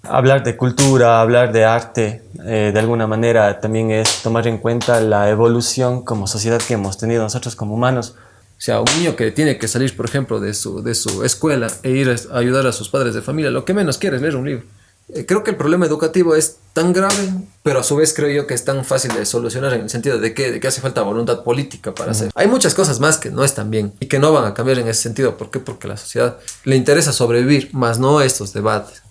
Hablar de cultura, hablar de arte, de alguna manera también es tomar en cuenta la evolución como sociedad que hemos tenido nosotros como humanos. O sea, un niño que tiene que salir, por ejemplo, de su escuela e ir a ayudar a sus padres de familia, lo que menos quiere es leer un libro. Creo que el problema educativo es tan grave, pero a su vez creo yo que es tan fácil de solucionar en el sentido de que hace falta voluntad política para hacer. Hay muchas cosas más que no están bien y que no van a cambiar en ese sentido. ¿Por qué? Porque a la sociedad le interesa sobrevivir, más no estos debates.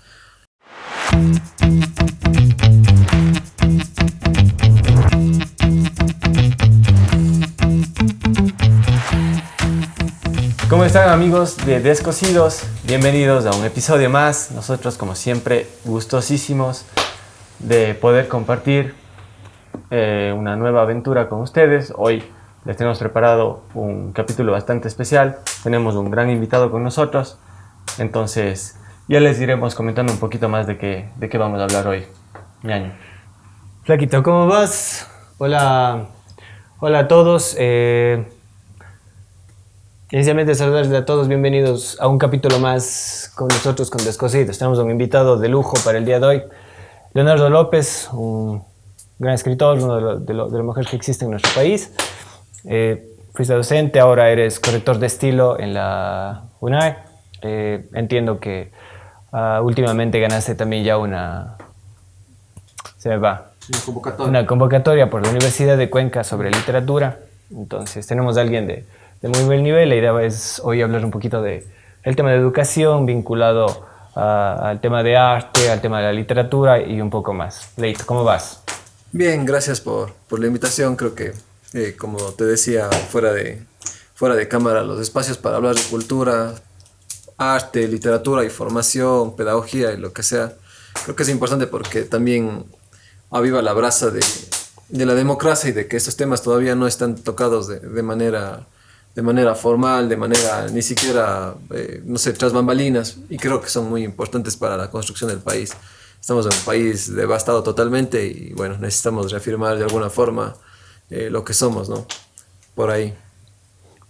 ¿Cómo están, amigos de Descosidos? Bienvenidos a un episodio más. Nosotros, como siempre, gustosísimos de poder compartir una nueva aventura con ustedes. Hoy les tenemos preparado un capítulo bastante especial. Tenemos un gran invitado con nosotros. Entonces, ya les iremos comentando un poquito más de qué vamos a hablar hoy. Ñaño. Flaquito, ¿cómo vas? Hola, hola a todos. Inicialmente saludarles a todos, bienvenidos a un capítulo más con nosotros con Descosidos. Tenemos un invitado de lujo para el día de hoy, Leonardo López, un gran escritor, uno de los mejores que existe en nuestro país. Fuiste docente, ahora eres corrector de estilo en la UNAE. Entiendo que últimamente ganaste también ya una convocatoria por la Universidad de Cuenca sobre literatura. Entonces tenemos a alguien de muy buen nivel. La idea es hoy hablar un poquito del tema de educación vinculado al tema de arte, al tema de la literatura y un poco más. Leito, ¿cómo vas? Bien, gracias por la invitación. Creo que, como te decía, fuera de cámara, los espacios para hablar de cultura, arte, literatura y formación, pedagogía y lo que sea, creo que es importante porque también aviva la brasa de la democracia y de que estos temas todavía no están tocados de manera formal, de manera ni siquiera, no sé, tras bambalinas, y creo que son muy importantes para la construcción del país. Estamos en un país devastado totalmente y bueno, necesitamos reafirmar de alguna forma lo que somos, ¿no? Por ahí.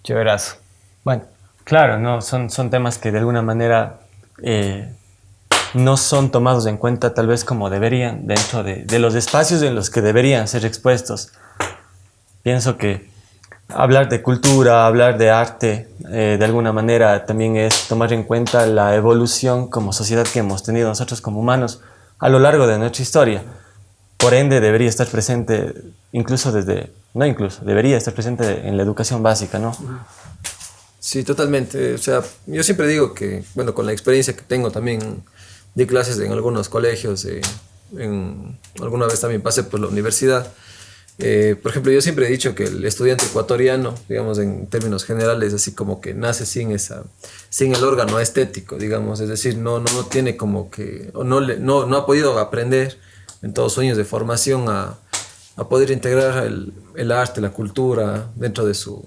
Chéverazo. Bueno, claro, ¿no? Son temas que de alguna manera no son tomados en cuenta tal vez como deberían dentro de los espacios en los que deberían ser expuestos. Pienso que hablar de cultura, hablar de arte, de alguna manera también es tomar en cuenta la evolución como sociedad que hemos tenido nosotros como humanos a lo largo de nuestra historia. Por ende, debería estar presente, debería estar presente en la educación básica, ¿no? Sí, totalmente. O sea, yo siempre digo que, bueno, con la experiencia que tengo también, di clases en algunos colegios, alguna vez también pasé por la universidad. Por ejemplo, yo siempre he dicho que el estudiante ecuatoriano, digamos en términos generales, así como que nace sin el órgano estético, digamos, es decir, no tiene como que, o no ha podido aprender en todos sus años de formación a poder integrar el arte, la cultura dentro de su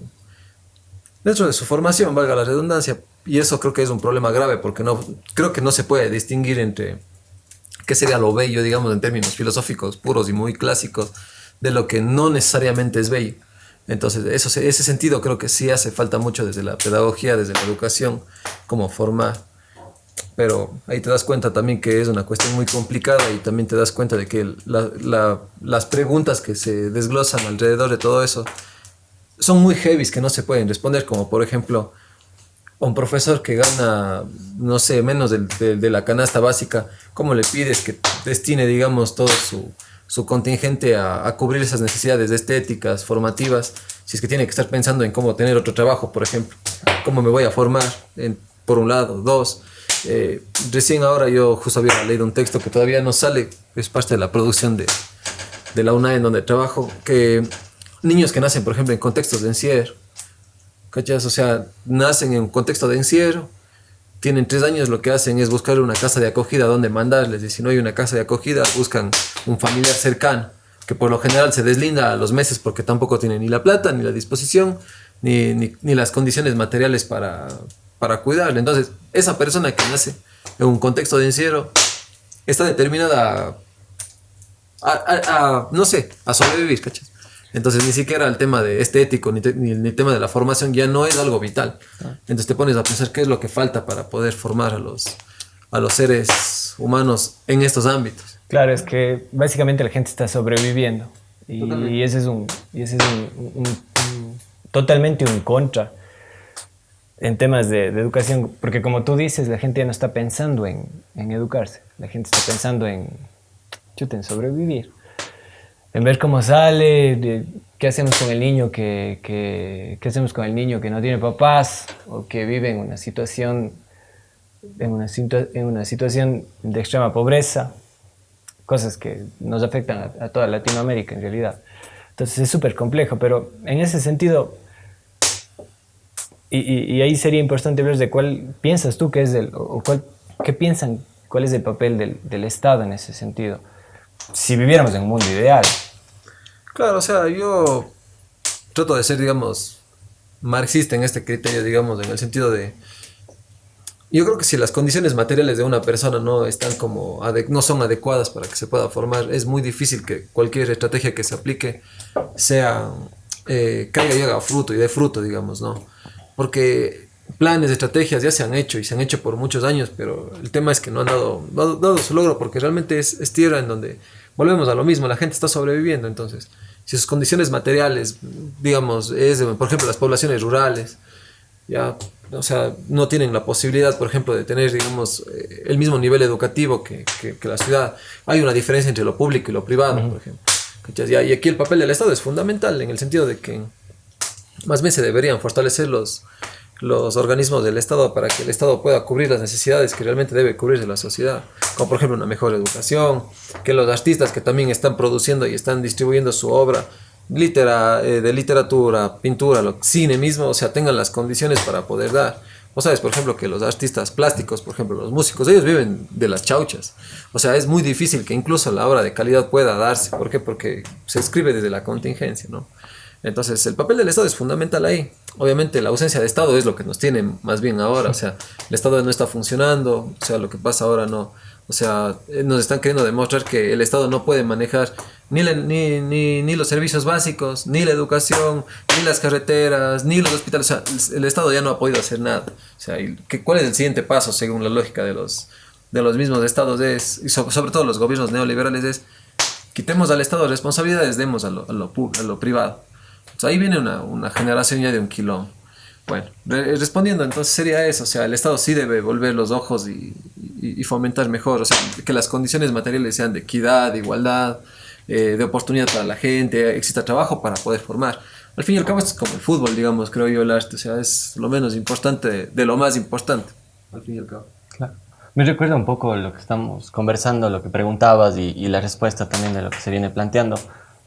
formación, valga la redundancia. Y eso creo que es un problema grave porque creo que no se puede distinguir entre qué sería lo bello, digamos, en términos filosóficos puros y muy clásicos, de lo que no necesariamente es bello. Entonces, ese sentido creo que sí hace falta mucho desde la pedagogía, desde la educación, como formar. Pero ahí te das cuenta también que es una cuestión muy complicada y también te das cuenta de que las preguntas que se desglosan alrededor de todo eso son muy heavies que no se pueden responder, como por ejemplo, un profesor que gana, no sé, menos de la canasta básica, ¿cómo le pides que destine, digamos, todo su contingente a cubrir esas necesidades estéticas, formativas, si es que tiene que estar pensando en cómo tener otro trabajo, por ejemplo? ¿Cómo me voy a formar? Por un lado. Dos, recién ahora yo justo había leído un texto que todavía no sale, es parte de la producción de la UNAE en donde trabajo, que niños que nacen, por ejemplo, en contextos de encierro, ¿cachas? O sea, nacen en un contexto de encierro, tienen 3 años, lo que hacen es buscar una casa de acogida donde mandarles, y si no hay una casa de acogida, buscan un familiar cercano, que por lo general se deslinda a los meses porque tampoco tiene ni la plata, ni la disposición, ni las condiciones materiales para cuidarle. Entonces, esa persona que nace en un contexto de encierro está determinada no sé, a sobrevivir, ¿cachas? Entonces ni siquiera el tema de estético ni el tema de la formación ya no es algo vital. Entonces te pones a pensar qué es lo que falta para poder formar a los seres humanos en estos ámbitos. Claro, es que básicamente la gente está sobreviviendo Totalmente. y ese es totalmente un contra en temas de educación, porque como tú dices, la gente ya no está pensando en educarse, la gente está pensando en sobrevivir, en ver cómo sale, qué hacemos con el niño qué hacemos con el niño que no tiene papás o que vive en una situación de extrema pobreza, cosas que nos afectan a toda Latinoamérica en realidad. Entonces es súper complejo, pero en ese sentido, y ahí sería importante ver de cuál piensas tú que es qué piensan, cuál es el papel del Estado en ese sentido, si viviéramos en un mundo ideal. Claro, o sea, yo trato de ser, digamos, marxista en este criterio, digamos, en el sentido de... Yo creo que si las condiciones materiales de una persona no están como no son adecuadas para que se pueda formar, es muy difícil que cualquier estrategia que se aplique sea caiga y haga fruto y dé fruto, digamos, ¿no? Porque planes, estrategias ya se han hecho y se han hecho por muchos años, pero el tema es que no han dado su logro porque realmente es tierra en donde volvemos a lo mismo, la gente está sobreviviendo. Entonces, si sus condiciones materiales, digamos, por ejemplo, las poblaciones rurales, ya, o sea, no tienen la posibilidad, por ejemplo, de tener, digamos, el mismo nivel educativo que la ciudad. Hay una diferencia entre lo público y lo privado, por ejemplo. ¿Cachai? Y aquí el papel del Estado es fundamental en el sentido de que más bien se deberían fortalecer los organismos del Estado para que el Estado pueda cubrir las necesidades que realmente debe cubrir de la sociedad, como por ejemplo una mejor educación, que los artistas que también están produciendo y están distribuyendo su obra, de literatura, pintura, cine mismo, o sea, tengan las condiciones para poder dar. Vos sabes, por ejemplo, que los artistas plásticos, por ejemplo, los músicos, ellos viven de las chauchas. O sea, es muy difícil que incluso la obra de calidad pueda darse. ¿Por qué? Porque se escribe desde la contingencia, ¿no? Entonces, el papel del Estado es fundamental ahí. Obviamente, la ausencia de Estado es lo que nos tiene más bien ahora. O sea, el Estado no está funcionando. O sea, lo que pasa ahora no. O sea, nos están queriendo demostrar que el Estado no puede manejar ni los servicios básicos, ni la educación, ni las carreteras, ni los hospitales. O sea, el Estado ya no ha podido hacer nada. O sea, ¿cuál es el siguiente paso según la lógica de los mismos estados? Y sobre todo los gobiernos neoliberales, es quitemos al Estado responsabilidades, demos a lo privado. O sea, ahí viene una generación ya de un quilombo. Bueno, respondiendo, entonces sería eso. O sea, el Estado sí debe volver los ojos y fomentar mejor. O sea, que las condiciones materiales sean de equidad, de igualdad, de oportunidad para la gente, exista trabajo para poder formar. Al fin y al cabo, esto es como el fútbol, digamos, creo yo, el arte. O sea, es lo menos importante de lo más importante, al fin y al cabo. Claro. Me recuerda un poco lo que estamos conversando, lo que preguntabas y la respuesta también de lo que se viene planteando,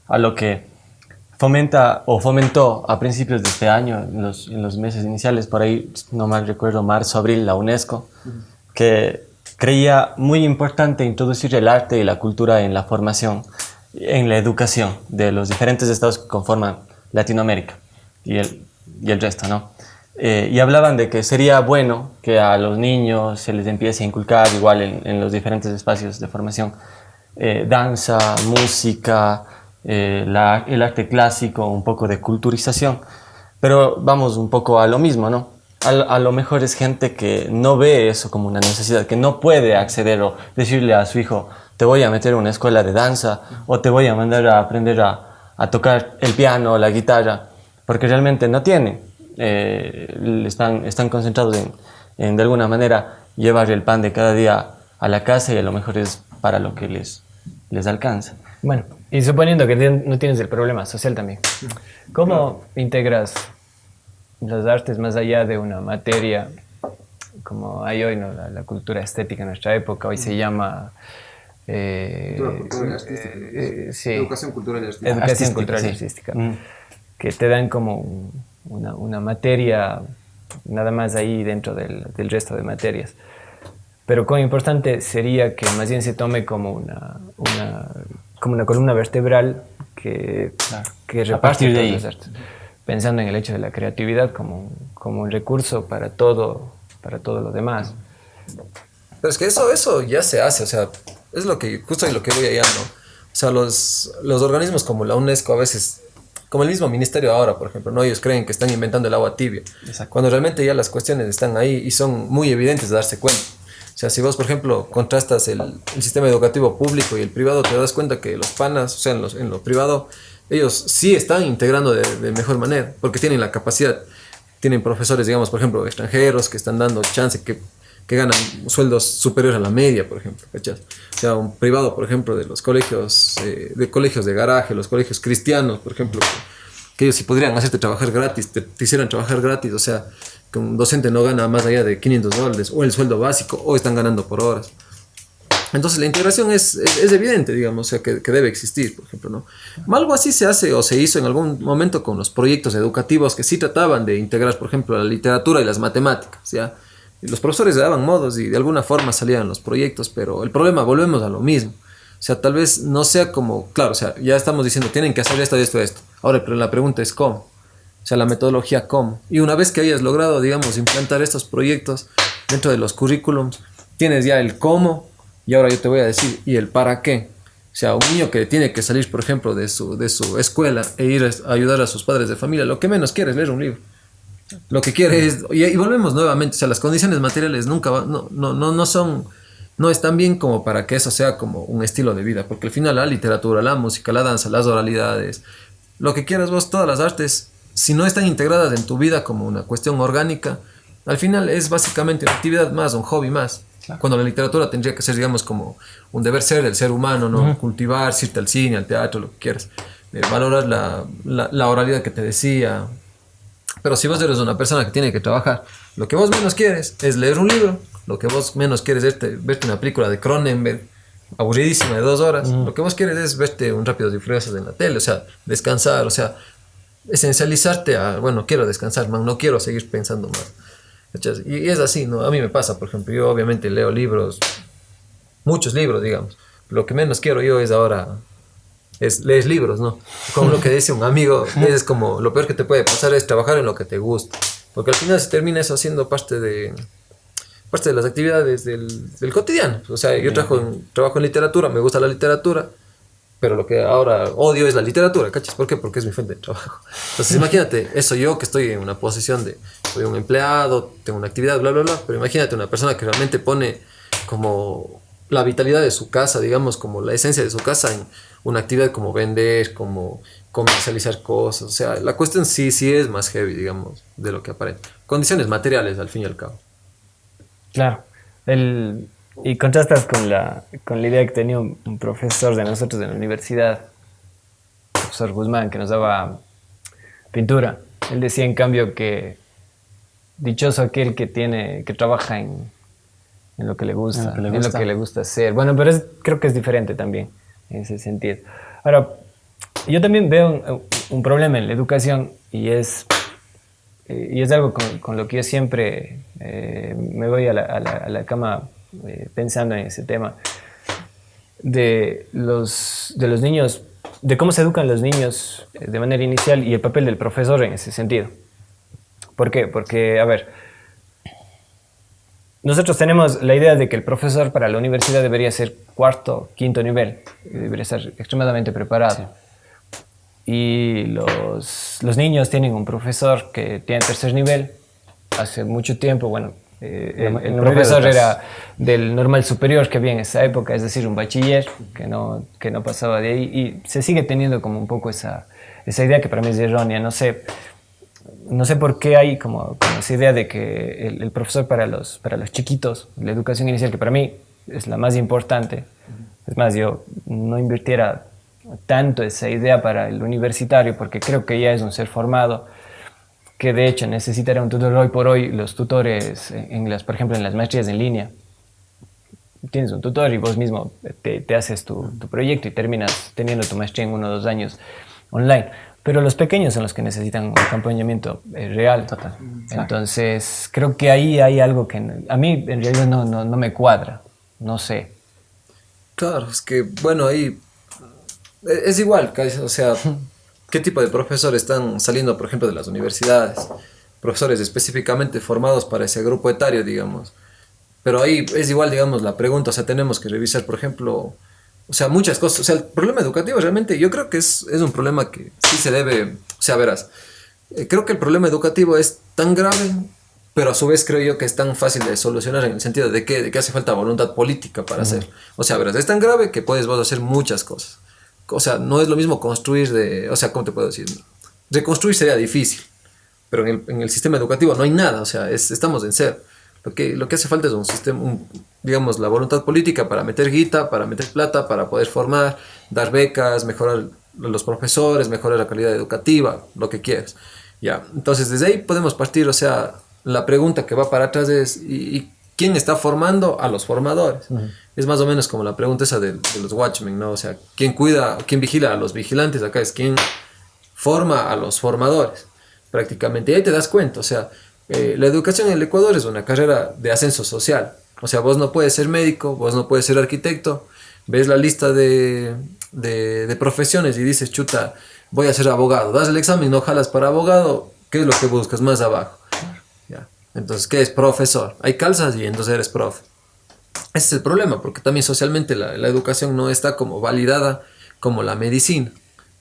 a lo que fomenta o fomentó a principios de este año, en los meses iniciales, por ahí, no mal recuerdo, marzo, abril, la UNESCO, que creía muy importante introducir el arte y la cultura en la formación, en la educación de los diferentes estados que conforman Latinoamérica y el resto, ¿no? Y hablaban de que sería bueno que a los niños se les empiece a inculcar igual en los diferentes espacios de formación danza, música, el arte clásico, un poco de culturización, pero vamos un poco a lo mismo, ¿no? A lo mejor es gente que no ve eso como una necesidad, que no puede acceder o decirle a su hijo, te voy a meter en una escuela de danza o te voy a mandar a aprender a tocar el piano o la guitarra, porque realmente no tienen. Están concentrados en de alguna manera llevar el pan de cada día a la casa y a lo mejor es para lo que les alcanza. Bueno, y suponiendo que no tienes el problema social también, ¿cómo integras las artes más allá de una materia como hay hoy, ¿no? La cultura estética en nuestra época? Hoy se llama... cultural y artística. Sí. Educación cultural y artística. Educación Artística, cultural y sí. artística. Que te dan como una materia nada más ahí dentro del resto de materias. Pero cuán importante sería que más bien se tome como una columna vertebral que reparte de todas ahí. las artes, pensando en el hecho de la creatividad como un recurso para todo lo demás. Pero es que eso ya se hace, o sea, es justo lo que voy allá, ¿no? O sea, los organismos como la UNESCO a veces, como el mismo ministerio ahora, por ejemplo, ¿no? Ellos creen que están inventando el agua tibia, Exacto. cuando realmente ya las cuestiones están ahí y son muy evidentes de darse cuenta. O sea, si vos, por ejemplo, contrastas el sistema educativo público y el privado, te das cuenta que los panas, o sea, en lo privado, ellos sí están integrando de mejor manera, porque tienen la capacidad, tienen profesores, digamos, por ejemplo, extranjeros que están dando chance, que ganan sueldos superiores a la media, por ejemplo, ¿cachas? O sea, un privado, por ejemplo, de los colegios de garaje, los colegios cristianos, por ejemplo, que ellos sí podrían hacerte trabajar gratis, te hicieran trabajar gratis, o sea, que un docente no gana más allá de $500 o el sueldo básico, o están ganando por horas. Entonces la integración es evidente, digamos, o sea, que debe existir, por ejemplo, ¿no? Algo así se hace o se hizo en algún momento con los proyectos educativos que sí trataban de integrar, por ejemplo, la literatura y las matemáticas, ¿ya? Y los profesores le daban modos y de alguna forma salían los proyectos, pero el problema, volvemos a lo mismo. O sea, tal vez no sea como, claro, o sea, ya estamos diciendo, tienen que hacer esto, esto, esto. Ahora, pero la pregunta es cómo. O sea, la metodología cómo. Y una vez que hayas logrado, digamos, implantar estos proyectos dentro de los currículums, tienes ya el cómo, y ahora yo te voy a decir, y el para qué. O sea, un niño que tiene que salir, por ejemplo, de su escuela e ir a ayudar a sus padres de familia, lo que menos quiere es leer un libro. Lo que quiere es, y volvemos nuevamente, o sea, las condiciones materiales nunca no son, no están bien como para que eso sea como un estilo de vida, porque al final la literatura, la música, la danza, las oralidades, lo que quieras vos, todas las artes, si no están integradas en tu vida como una cuestión orgánica, al final es básicamente una actividad más, un hobby más. Claro. Cuando la literatura tendría que ser, digamos, como un deber ser del ser humano, ¿no? Cultivar, irte al cine, al teatro, lo que quieras. Valorar la oralidad que te decía. Pero si vos eres una persona que tiene que trabajar, lo que vos menos quieres es leer un libro, lo que vos menos quieres es verte una película de Cronenberg, aburridísima de 2 horas, lo que vos quieres es verte un Rápidos y Furiosos en la tele, o sea, descansar, o sea, esencializarte a, bueno, quiero descansar, man, no quiero seguir pensando más. Y es así, ¿no? A mí me pasa, por ejemplo, yo obviamente leo libros, muchos libros, digamos. Lo que menos quiero yo es ahora, leer libros, ¿no? Como lo que dice un amigo, es como, lo peor que te puede pasar es trabajar en lo que te gusta. Porque al final se termina eso haciendo parte de las actividades del cotidiano. O sea, yo trabajo en literatura, me gusta la literatura, pero lo que ahora odio es la literatura, ¿cachas? ¿Por qué? Porque es mi fuente de trabajo. Entonces imagínate, eso yo que estoy en una posición de, soy un empleado, tengo una actividad, bla, bla, bla, pero imagínate una persona que realmente pone como la vitalidad de su casa, digamos, como la esencia de su casa en una actividad como vender, como comercializar cosas, o sea, la cuestión sí es más heavy, digamos, de lo que aparenta. Condiciones materiales, al fin y al cabo. Claro. Y contrastas con la idea que tenía un profesor de nosotros en la universidad, el profesor Guzmán, que nos daba pintura. Él decía, en cambio, que dichoso aquel que trabaja en lo que le gusta, en lo que le gusta hacer. Bueno, pero creo que es diferente también en ese sentido. Ahora, yo también veo un problema en la educación y es algo con lo que yo siempre me voy a la cama pensando en ese tema de los niños, de cómo se educan los niños de manera inicial y el papel del profesor en ese sentido. ¿Por qué? Porque, a ver, nosotros tenemos la idea de que el profesor para la universidad debería ser 4º, 5º nivel, debería estar extremadamente preparado. Sí. Y los niños tienen un profesor que tiene 3er nivel, hace mucho tiempo, bueno, el profesor era del normal superior que había en esa época, es decir, un bachiller que no pasaba de ahí, y se sigue teniendo como un poco esa idea que para mí es errónea. No sé por qué hay como esa idea de que el profesor para los chiquitos, la educación inicial, que para mí es la más importante, es más, yo no invirtiera tanto esa idea para el universitario, porque creo que ya es un ser formado, que de hecho necesitará un tutor. Hoy por hoy los tutores, por ejemplo en las maestrías en línea, tienes un tutor y vos mismo te haces tu proyecto y terminas teniendo tu maestría en 1 o 2 años online. Pero los pequeños son los que necesitan un acompañamiento real. Total. Entonces creo que ahí hay algo que a mí en realidad no me cuadra, no sé. Claro, es que bueno, ahí es igual, o sea, ¿qué tipo de profesores están saliendo, por ejemplo, de las universidades? Profesores específicamente formados para ese grupo etario, digamos. Pero ahí es igual, digamos, la pregunta, o sea, tenemos que revisar, por ejemplo, o sea, muchas cosas. O sea, el problema educativo realmente yo creo que es un problema que sí se debe, o sea, verás, creo que el problema educativo es tan grave pero a su vez creo yo que es tan fácil de solucionar en el sentido de que hace falta voluntad política para hacerlo. O sea, verás, es tan grave que puedes vos hacer muchas cosas. O sea, no es lo mismo construir o sea, ¿cómo te puedo decir? Reconstruir sería difícil, pero en el sistema educativo no hay nada, o sea, estamos en cero. Lo que hace falta es un sistema, digamos, la voluntad política para meter guita, para meter plata, para poder formar, dar becas, mejorar los profesores, mejorar la calidad educativa, lo que quieras. Ya, entonces desde ahí podemos partir, o sea, la pregunta que va para atrás es, ¿y quién está formando a los formadores? Es más o menos como la pregunta esa de los Watchmen, ¿no? O sea, ¿quién vigila a los vigilantes? Acá es quién forma a los formadores, prácticamente. Y ahí te das cuenta, o sea, la educación en el Ecuador es una carrera de ascenso social. O sea, vos no puedes ser médico, vos no puedes ser arquitecto, ves la lista de profesiones y dices, chuta, voy a ser abogado. Das el examen, no jalas para abogado, ¿qué es lo que buscas más abajo? Ya. Entonces, ¿qué es profesor? Hay calzas y entonces eres profe. Ese es el problema, porque también socialmente la educación no está como validada como la medicina.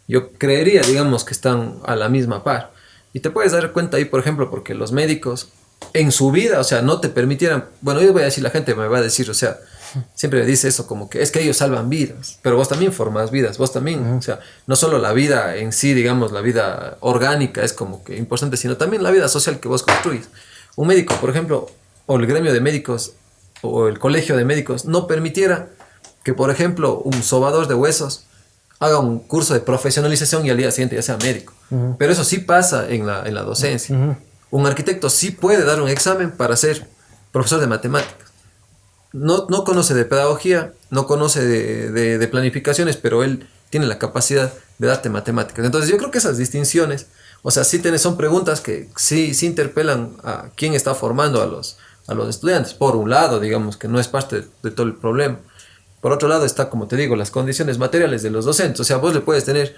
Yo creería, digamos, que están a la misma par. Y te puedes dar cuenta ahí, por ejemplo, porque los médicos en su vida, o sea, no te permitieran, bueno, yo voy a decir, la gente me va a decir, o sea, siempre me dice eso, como que es que ellos salvan vidas, pero vos también formas vidas, vos también, o sea, no solo la vida en sí, digamos, la vida orgánica es como que importante, sino también la vida social que vos construís. Un médico, por ejemplo, o el gremio de médicos, o el colegio de médicos, no permitiera que, por ejemplo, un sobador de huesos haga un curso de profesionalización y al día siguiente ya sea médico. Pero eso sí pasa en la docencia. Un arquitecto sí puede dar un examen para ser profesor de matemáticas. No conoce de pedagogía, no conoce de planificaciones, pero él tiene la capacidad de darte matemáticas. Entonces yo creo que esas distinciones, o sea, son preguntas que sí interpelan a quién está formando a los estudiantes. Por un lado, digamos que no es parte de todo el problema. Por otro lado está, como te digo, las condiciones materiales de los docentes. O sea, vos le puedes tener,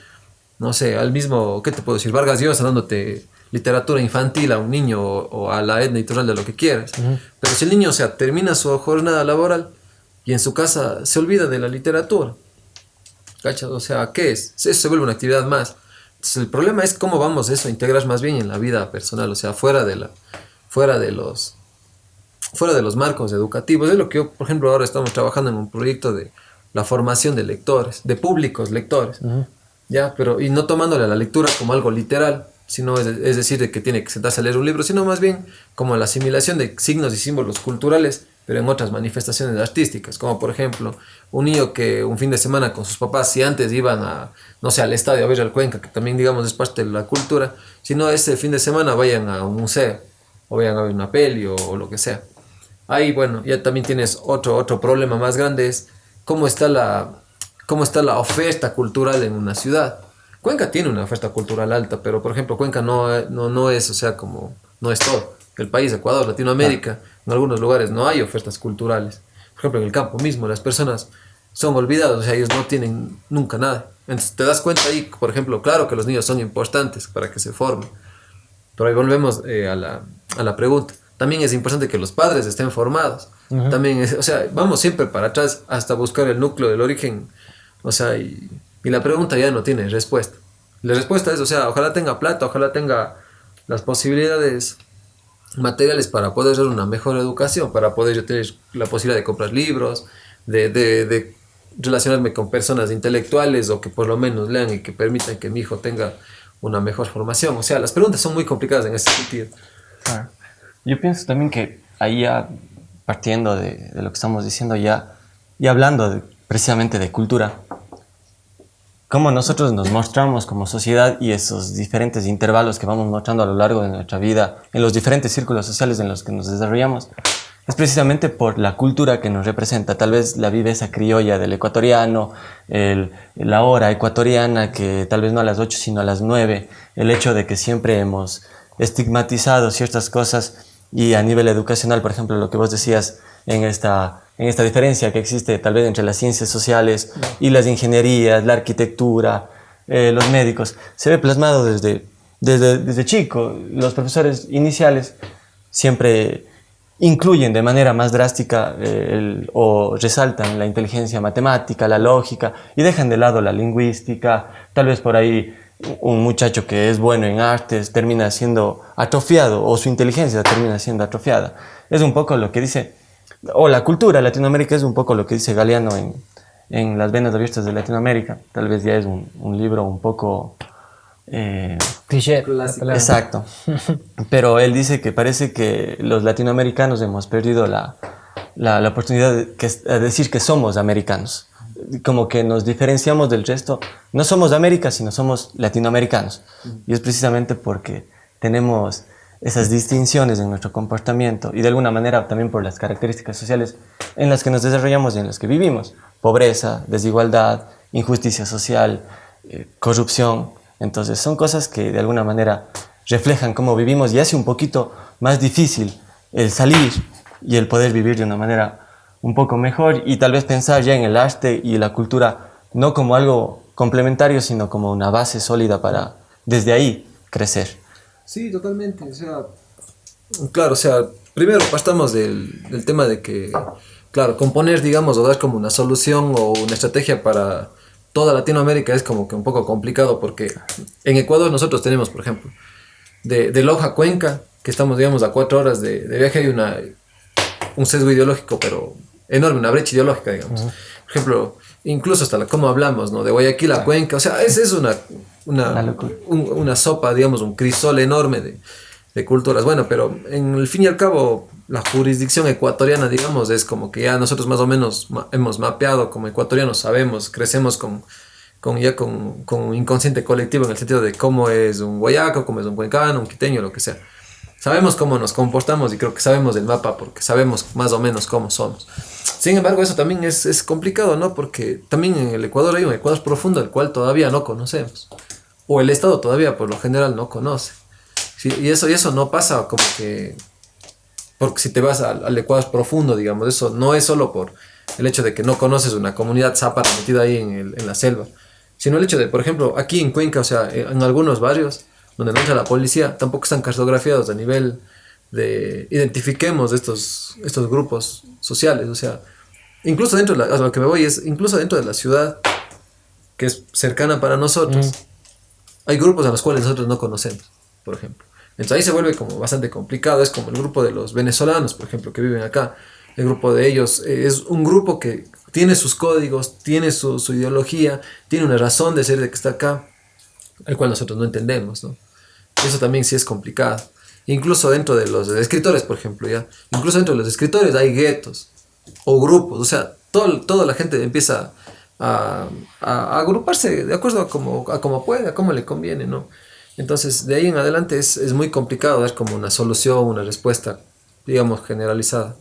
no sé, al mismo, ¿qué te puedo decir? Vargas Llosa dándote literatura infantil a un niño o a la Edna Iturralde, de lo que quieras. Pero si el niño, o sea, termina su jornada laboral y en su casa se olvida de la literatura, ¿cachas? O sea, ¿qué es? Eso se vuelve una actividad más. Entonces, el problema es cómo vamos eso a integrar más bien en la vida personal, o sea, fuera de los marcos educativos. Es lo que yo, por ejemplo, ahora estamos trabajando en un proyecto de la formación de lectores, de públicos lectores, ya, pero y no tomándole a la lectura como algo literal, sino es decir, de que tiene que sentarse a leer un libro, sino más bien como la asimilación de signos y símbolos culturales, pero en otras manifestaciones artísticas, como por ejemplo, un niño que un fin de semana con sus papás, si antes iban a, no sé, al estadio a ver al Cuenca, que también, digamos, es parte de la cultura, sino ese fin de semana vayan a un museo, o vayan a ver una peli o lo que sea. Ahí, bueno, ya también tienes otro problema más grande, es cómo está la oferta cultural en una ciudad. Cuenca tiene una oferta cultural alta, pero por ejemplo Cuenca no es, o sea, como no es todo. El país, Ecuador, Latinoamérica, en algunos lugares no hay ofertas culturales. Por ejemplo, en el campo mismo, las personas son olvidadas, o sea, ellos no tienen nunca nada. Entonces te das cuenta ahí, por ejemplo, claro que los niños son importantes para que se formen, pero ahí volvemos a la pregunta. También es importante que los padres estén formados. También o sea, vamos siempre para atrás hasta buscar el núcleo del origen. O sea, y la pregunta ya no tiene respuesta. La respuesta es, o sea, ojalá tenga plata, ojalá tenga las posibilidades materiales para poder dar una mejor educación, para poder yo tener la posibilidad de comprar libros, de relacionarme con personas intelectuales o que por lo menos lean y que permitan que mi hijo tenga una mejor formación. O sea, las preguntas son muy complicadas en ese sentido. Claro. Yo pienso también que ahí ya partiendo de lo que estamos diciendo, ya hablando precisamente de cultura, cómo nosotros nos mostramos como sociedad y esos diferentes intervalos que vamos mostrando a lo largo de nuestra vida, en los diferentes círculos sociales en los que nos desarrollamos, es precisamente por la cultura que nos representa. Tal vez la viveza criolla del ecuatoriano, la hora ecuatoriana, que tal vez no a las 8 sino a las 9, el hecho de que siempre hemos estigmatizado ciertas cosas. Y a nivel educacional, por ejemplo, lo que vos decías en esta diferencia que existe tal vez entre las ciencias sociales y las ingenierías, la arquitectura, los médicos, se ve plasmado desde chico. Los profesores iniciales siempre incluyen de manera más drástica o resaltan la inteligencia matemática, la lógica, y dejan de lado la lingüística, tal vez por ahí un muchacho que es bueno en artes termina siendo atrofiado o su inteligencia termina siendo atrofiada. Es un poco lo que dice, o la cultura de Latinoamérica es un poco lo que dice Galeano en Las venas abiertas de Latinoamérica. Tal vez ya es un libro un poco... Cliché. Exacto. Pero él dice que parece que los latinoamericanos hemos perdido la oportunidad de decir que somos americanos. Como que nos diferenciamos del resto. No somos de América, sino somos latinoamericanos. Y es precisamente porque tenemos esas distinciones en nuestro comportamiento y de alguna manera también por las características sociales en las que nos desarrollamos y en las que vivimos. Pobreza, desigualdad, injusticia social, corrupción. Entonces son cosas que de alguna manera reflejan cómo vivimos y hace un poquito más difícil el salir y el poder vivir de una manera un poco mejor y tal vez pensar ya en el arte y la cultura no como algo complementario, sino como una base sólida para desde ahí crecer. Sí, totalmente. O sea, claro, o sea, primero partamos del tema de que, claro, componer, digamos, o dar como una solución o una estrategia para toda Latinoamérica es como que un poco complicado porque en Ecuador nosotros tenemos, por ejemplo, de Loja a Cuenca, que estamos, digamos, a 4 horas de viaje, hay un sesgo ideológico, pero enorme, una brecha ideológica, digamos. Por ejemplo, incluso hasta cómo hablamos, ¿no? De Guayaquil a Cuenca, o sea, es una sopa, digamos, un crisol enorme de culturas. Bueno, pero en el fin y al cabo, la jurisdicción ecuatoriana, digamos, es como que ya nosotros más o menos hemos mapeado como ecuatorianos, sabemos, crecemos con un inconsciente colectivo en el sentido de cómo es un guayaco, cómo es un cuencano, un quiteño, lo que sea. Sabemos cómo nos comportamos y creo que sabemos del mapa porque sabemos más o menos cómo somos. Sin embargo, eso también es complicado, ¿no? Porque también en el Ecuador hay un Ecuador profundo el cual todavía no conocemos. O el Estado todavía por lo general no conoce. Sí, y eso no pasa como que... Porque si te vas al Ecuador profundo, digamos, eso no es solo por el hecho de que no conoces una comunidad zápara metida ahí en la selva. Sino el hecho de, por ejemplo, aquí en Cuenca, o sea, en algunos barrios donde no entra la policía, tampoco están cartografiados a nivel de identifiquemos estos grupos sociales, o sea, incluso dentro a lo que me voy es, incluso dentro de la ciudad, que es cercana para nosotros, hay grupos a los cuales nosotros no conocemos, por ejemplo. Entonces ahí se vuelve como bastante complicado, es como el grupo de los venezolanos, por ejemplo, que viven acá. El grupo de ellos es un grupo que tiene sus códigos, tiene su ideología, tiene una razón de ser de que está acá, el cual nosotros no entendemos, ¿no? Eso también sí es complicado. Incluso dentro de los escritores, por ejemplo, ya. Incluso dentro de los escritores hay guetos o grupos. O sea, toda la gente empieza a agruparse de acuerdo a como puede, a como le conviene, ¿no? Entonces, de ahí en adelante es muy complicado dar como una solución, una respuesta, digamos, generalizada.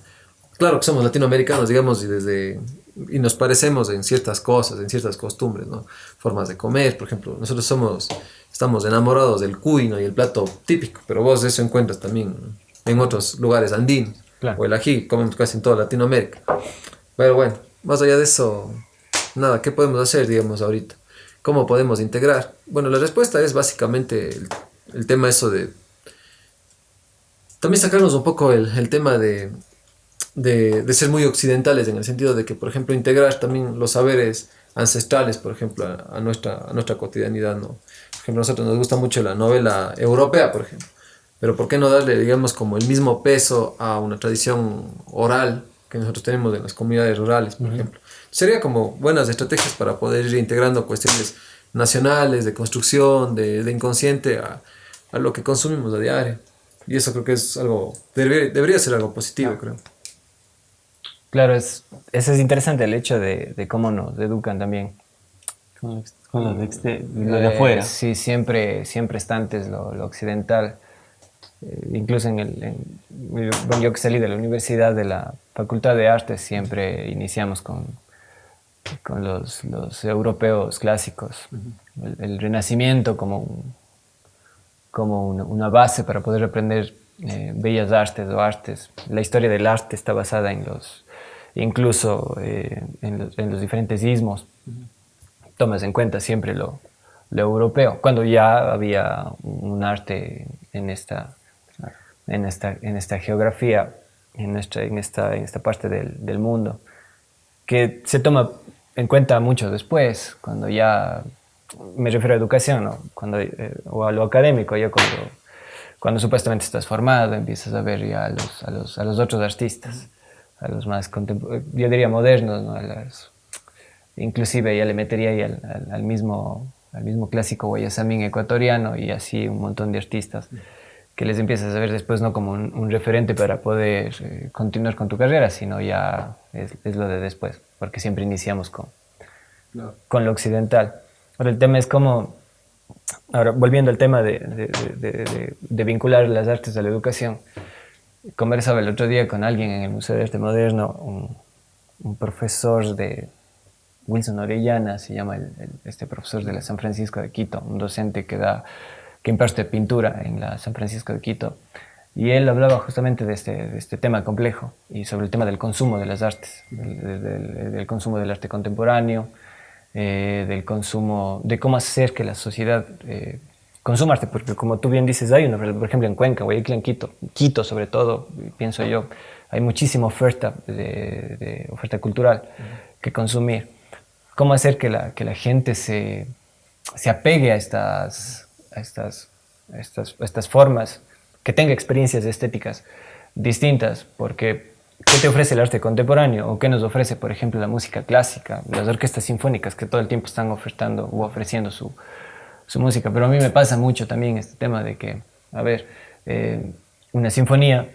Claro que somos latinoamericanos, digamos, y nos parecemos en ciertas cosas, en ciertas costumbres, ¿no? Formas de comer, por ejemplo, nosotros estamos enamorados del cuy, ¿no? Y el plato típico, pero vos eso encuentras también en otros lugares andinos, claro. O el ají, comemos casi en toda Latinoamérica. Pero bueno, más allá de eso, nada, ¿qué podemos hacer, digamos, ahorita? ¿Cómo podemos integrar? Bueno, la respuesta es básicamente el tema eso de... También sacarnos un poco el tema de ser muy occidentales en el sentido de que, por ejemplo, integrar también los saberes ancestrales, por ejemplo, a nuestra cotidianidad, ¿no? Por ejemplo, a nosotros nos gusta mucho la novela europea, por ejemplo, pero ¿por qué no darle, digamos, como el mismo peso a una tradición oral que nosotros tenemos en las comunidades rurales, por ejemplo? Sería como buenas estrategias para poder ir integrando cuestiones nacionales, de construcción, de inconsciente a lo que consumimos a diario. Y eso creo que es algo, debería ser algo positivo, creo. Claro, eso es interesante el hecho de cómo nos educan también. Con lo de afuera. Sí, siempre está antes lo occidental. Incluso bueno, yo que salí de la universidad, de la Facultad de Artes, siempre iniciamos con los europeos clásicos. El Renacimiento como una base para poder aprender bellas artes o artes. La historia del arte está basada incluso en los diferentes ismos. Tomas en cuenta siempre lo europeo, cuando ya había un arte en esta geografía, en esta parte del mundo, que se toma en cuenta mucho después, cuando ya me refiero a educación, ¿no? O a lo académico, ya cuando supuestamente estás formado, empiezas a ver ya a los otros artistas, a los más yo diría modernos, ¿no? Inclusive ya le metería ahí al mismo clásico guayasamín ecuatoriano y así un montón de artistas que les empiezas a ver después no como un referente para poder continuar con tu carrera, sino ya es lo de después, porque siempre iniciamos con lo occidental. Ahora el tema es cómo, ahora volviendo al tema de vincular las artes a la educación, conversaba el otro día con alguien en el Museo de Arte Moderno, un profesor de Wilson Orellana, se llama este profesor de la San Francisco de Quito, un docente que imparte pintura en la San Francisco de Quito. Y él hablaba justamente de este tema complejo y sobre el tema del consumo de las artes, del consumo del arte contemporáneo, del consumo, de cómo hacer que la sociedad consuma arte, porque como tú bien dices, hay por ejemplo en Cuenca, Guayaquil, en Quito sobre todo, pienso yo, hay muchísima oferta de oferta cultural que consumir. Cómo hacer que la gente se apegue a estas formas, que tenga experiencias estéticas distintas, porque ¿qué te ofrece el arte contemporáneo? ¿O qué nos ofrece, por ejemplo, la música clásica, las orquestas sinfónicas que todo el tiempo están ofertando o ofreciendo su música? Pero a mí me pasa mucho también este tema de que, a ver, una sinfonía,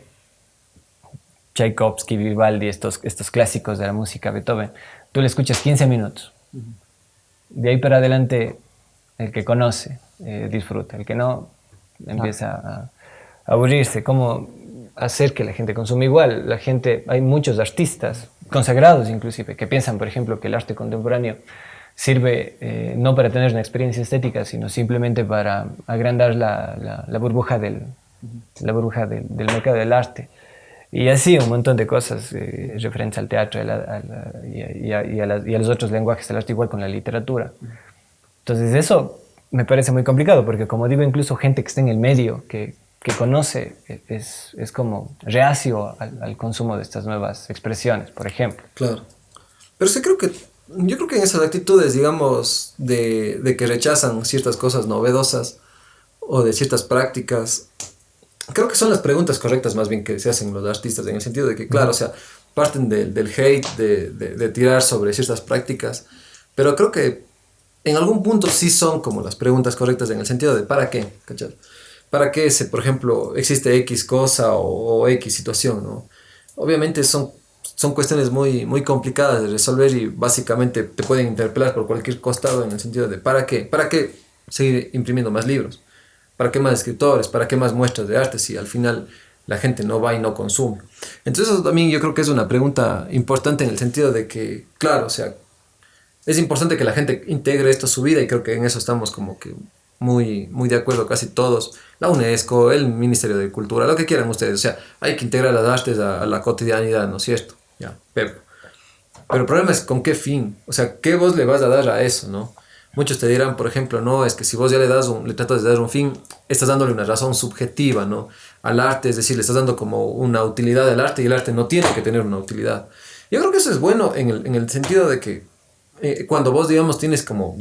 Tchaikovsky, Vivaldi, estos clásicos de la música, Beethoven, tú le escuchas 15 minutos. De ahí para adelante, el que conoce disfruta, el que no empieza a aburrirse. ¿Cómo hacer que la gente consuma igual? Hay muchos artistas, consagrados inclusive, que piensan, por ejemplo, que el arte contemporáneo sirve no para tener una experiencia estética, sino simplemente para agrandar la burbuja del mercado del arte. Y así un montón de cosas referentes al teatro y a los otros lenguajes del arte, igual con la literatura. Entonces eso me parece muy complicado, porque como digo, incluso gente que está en el medio, que conoce, es como reacio al consumo de estas nuevas expresiones, por ejemplo. Claro. Pero sí yo creo que en esas actitudes, digamos, de que rechazan ciertas cosas novedosas o de ciertas prácticas, creo que son las preguntas correctas más bien que se hacen los artistas, en el sentido de que, claro, o sea, parten del hate, de tirar sobre ciertas prácticas, pero creo que en algún punto sí son como las preguntas correctas en el sentido de ¿para qué? ¿Cachai? ¿Para qué, por ejemplo, existe X cosa o X situación, ¿no? Obviamente son cuestiones muy, muy complicadas de resolver y básicamente te pueden interpelar por cualquier costado en el sentido de ¿para qué? ¿Para qué seguir imprimiendo más libros? ¿Para qué más escritores? ¿Para qué más muestras de arte si al final la gente no va y no consume? Entonces eso también yo creo que es una pregunta importante en el sentido de que, claro, o sea, es importante que la gente integre esto a su vida y creo que en eso estamos como que muy, muy de acuerdo casi todos. La UNESCO, el Ministerio de Cultura, lo que quieran ustedes. O sea, hay que integrar las artes a la cotidianidad, ¿no es cierto? Ya, pero el problema es con qué fin. O sea, ¿qué vos le vas a dar a eso, no? Muchos te dirán, por ejemplo, no, es que si vos ya le tratas de dar un fin, estás dándole una razón subjetiva, ¿no? Al arte, es decir, le estás dando como una utilidad al arte y el arte no tiene que tener una utilidad. Yo creo que eso es bueno en el sentido de que cuando vos, digamos, tienes como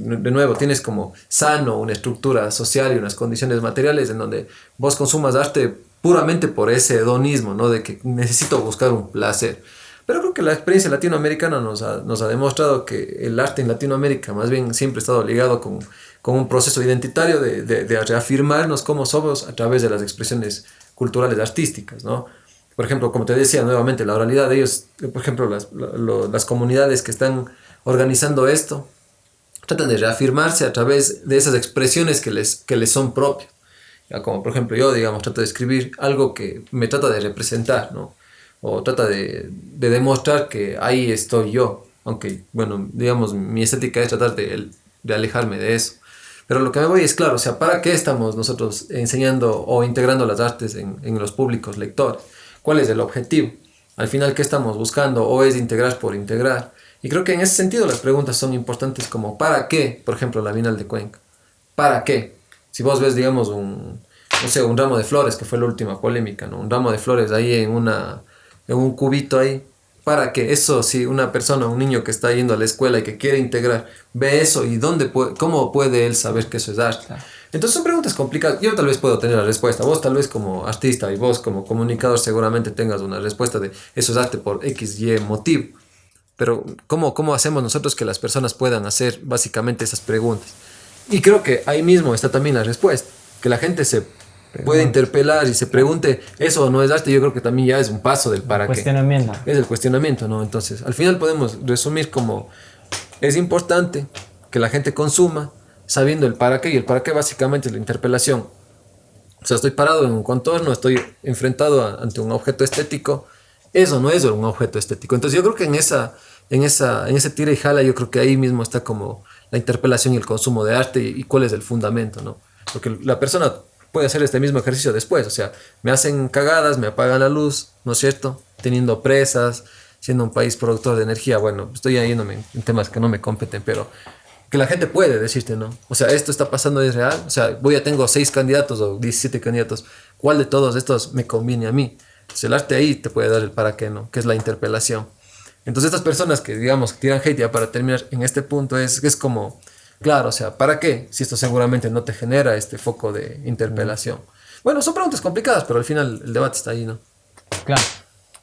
sano una estructura social y unas condiciones materiales en donde vos consumas arte puramente por ese hedonismo, ¿no? De que necesito buscar un placer. Pero creo que la experiencia latinoamericana nos ha demostrado que el arte en Latinoamérica más bien siempre ha estado ligado con un proceso identitario de reafirmarnos como somos a través de las expresiones culturales artísticas, ¿no? Por ejemplo, como te decía nuevamente, la oralidad de ellos, por ejemplo, las comunidades que están organizando esto, tratan de reafirmarse a través de esas expresiones que les son propias. Ya, como por ejemplo yo, digamos, trato de escribir algo que me trata de representar, ¿no? O trata de demostrar que ahí estoy yo, aunque, bueno, digamos, mi estética es tratar de alejarme de eso. Pero lo que me voy es claro, o sea, ¿para qué estamos nosotros enseñando o integrando las artes en los públicos lectores? ¿Cuál es el objetivo? Al final, ¿qué estamos buscando? ¿O es integrar por integrar? Y creo que en ese sentido las preguntas son importantes como ¿para qué? Por ejemplo, la Bienal de Cuenca. ¿Para qué? Si vos ves, digamos, un ramo de flores, que fue la última polémica, ¿no? Un ramo de flores ahí en un cubito ahí, para que eso, si una persona, un niño que está yendo a la escuela y que quiere integrar, ve eso y cómo puede él saber que eso es arte. Claro. Entonces son preguntas complicadas. Yo tal vez puedo tener la respuesta. Vos tal vez como artista y vos como comunicador seguramente tengas una respuesta de eso es arte por X, Y motivo. Pero ¿cómo hacemos nosotros que las personas puedan hacer básicamente esas preguntas? Y creo que ahí mismo está también la respuesta. Que la gente se puede interpelar y se pregunte, ¿eso no es arte? Yo creo que también ya es un paso del para qué. Cuestionamiento. Es el cuestionamiento, ¿no? Entonces, al final podemos resumir como es importante que la gente consuma sabiendo el para qué, y el para qué básicamente es la interpelación. O sea, estoy parado en un contorno, estoy enfrentado ante un objeto estético. Eso no es un objeto estético. Entonces yo creo que en ese tira y jala, yo creo que ahí mismo está como la interpelación y el consumo de arte y cuál es el fundamento, ¿no? Porque la persona puede hacer este mismo ejercicio después. O sea, me hacen cagadas, me apagan la luz, ¿no es cierto? Teniendo presas, siendo un país productor de energía. Bueno, estoy yéndome en temas que no me competen, pero que la gente puede decirte, ¿no? O sea, esto está pasando, es real. O sea, tengo 6 candidatos o 17 candidatos. ¿Cuál de todos estos me conviene a mí? Entonces el arte ahí te puede dar el para qué, ¿no? Que es la interpelación. Entonces estas personas que, digamos, tiran hate, ya para terminar en este punto, es como, claro, o sea, ¿para qué? Si esto seguramente no te genera este foco de interpelación. Bueno, son preguntas complicadas, pero al final el debate está ahí, ¿no? Claro,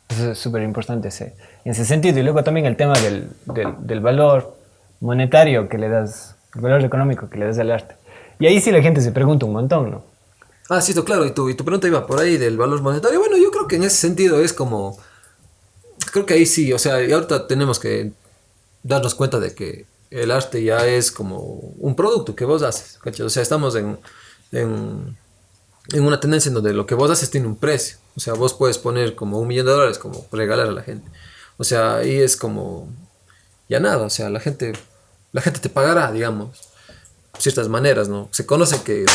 eso es súper importante en ese sentido. Y luego también el tema del valor monetario que le das, el valor económico que le das al arte. Y ahí sí la gente se pregunta un montón, ¿no? Ah, sí, claro, y tu pregunta iba por ahí del valor monetario. Bueno, yo creo que en ese sentido es como, creo que ahí sí, o sea, y ahorita tenemos que darnos cuenta de que el arte ya es como un producto que vos haces, ¿cachai? O sea, estamos en una tendencia en donde lo que vos haces tiene un precio. O sea, vos puedes poner como $1.000.000 como regalar a la gente. O sea, ahí es como, ya nada, o sea, la gente te pagará, digamos, de ciertas maneras, ¿no? Se conoce que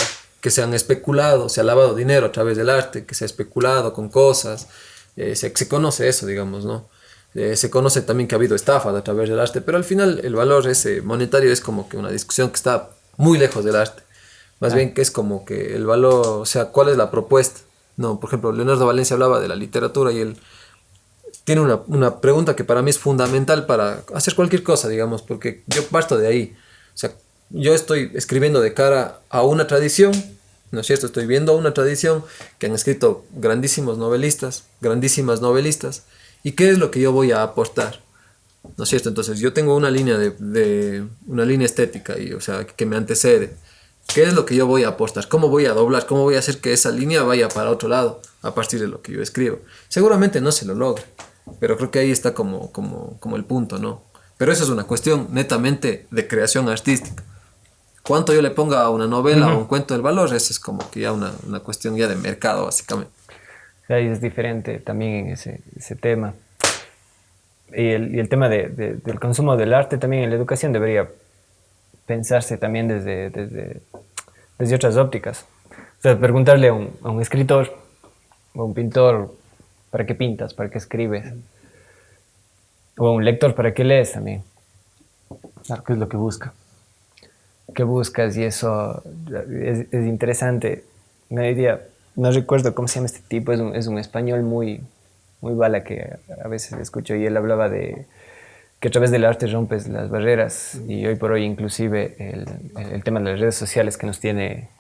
se han especulado, se ha lavado dinero a través del arte, que se ha especulado con cosas, se conoce eso, digamos, ¿no? Se conoce también que ha habido estafas a través del arte, pero al final el valor ese monetario es como que una discusión que está muy lejos del arte. Más bien que es como que el valor, o sea, ¿cuál es la propuesta? No, por ejemplo, Leonardo Valencia hablaba de la literatura y él tiene una pregunta que para mí es fundamental para hacer cualquier cosa, digamos, porque yo parto de ahí. O sea, yo estoy escribiendo de cara a una tradición, ¿no es cierto? Estoy viendo una tradición que han escrito grandísimas novelistas, ¿y qué es lo que yo voy a aportar? ¿No es cierto? Entonces yo tengo una línea una línea estética, y, o sea, que me antecede. ¿Qué es lo que yo voy a aportar? ¿Cómo voy a doblar? ¿Cómo voy a hacer que esa línea vaya para otro lado a partir de lo que yo escribo? Seguramente no se lo logre, pero creo que ahí está como el punto, ¿no? Pero eso es una cuestión netamente de creación artística. Cuánto yo le ponga a una novela o un cuento del valor, eso es como que ya una cuestión ya de mercado, básicamente. Ahí es diferente también en ese tema. Y el tema del consumo del arte también en la educación debería pensarse también desde otras ópticas. O sea, preguntarle a un escritor o a un pintor, ¿para qué pintas? ¿Para qué escribes? O a un lector, ¿para qué lees también? Claro, ¿qué es lo que busca? ¿Qué buscas? Y eso es interesante. No recuerdo cómo se llama este tipo, es un español muy, muy bala que a veces le escucho, y él hablaba de que a través del arte rompes las barreras, y hoy por hoy inclusive el tema de las redes sociales que nos tiene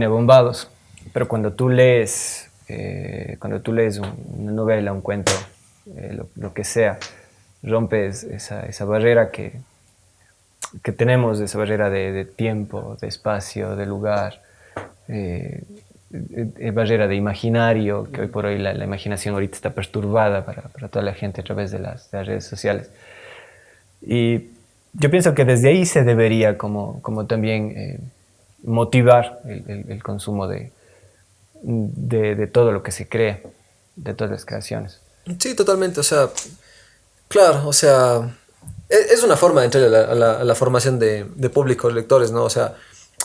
bombados. Pero cuando tú lees una novela, un cuento, lo que sea, rompes esa barrera que tenemos, esa barrera de tiempo, de espacio, de lugar, barrera de imaginario, que hoy por hoy la imaginación ahorita está perturbada para toda la gente a través de las redes sociales. Y yo pienso que desde ahí se debería como también motivar el consumo de todo lo que se cree, de todas las creaciones. Sí, totalmente, o sea, claro, o sea, es una forma de entrar a la formación de públicos lectores, ¿no? O sea,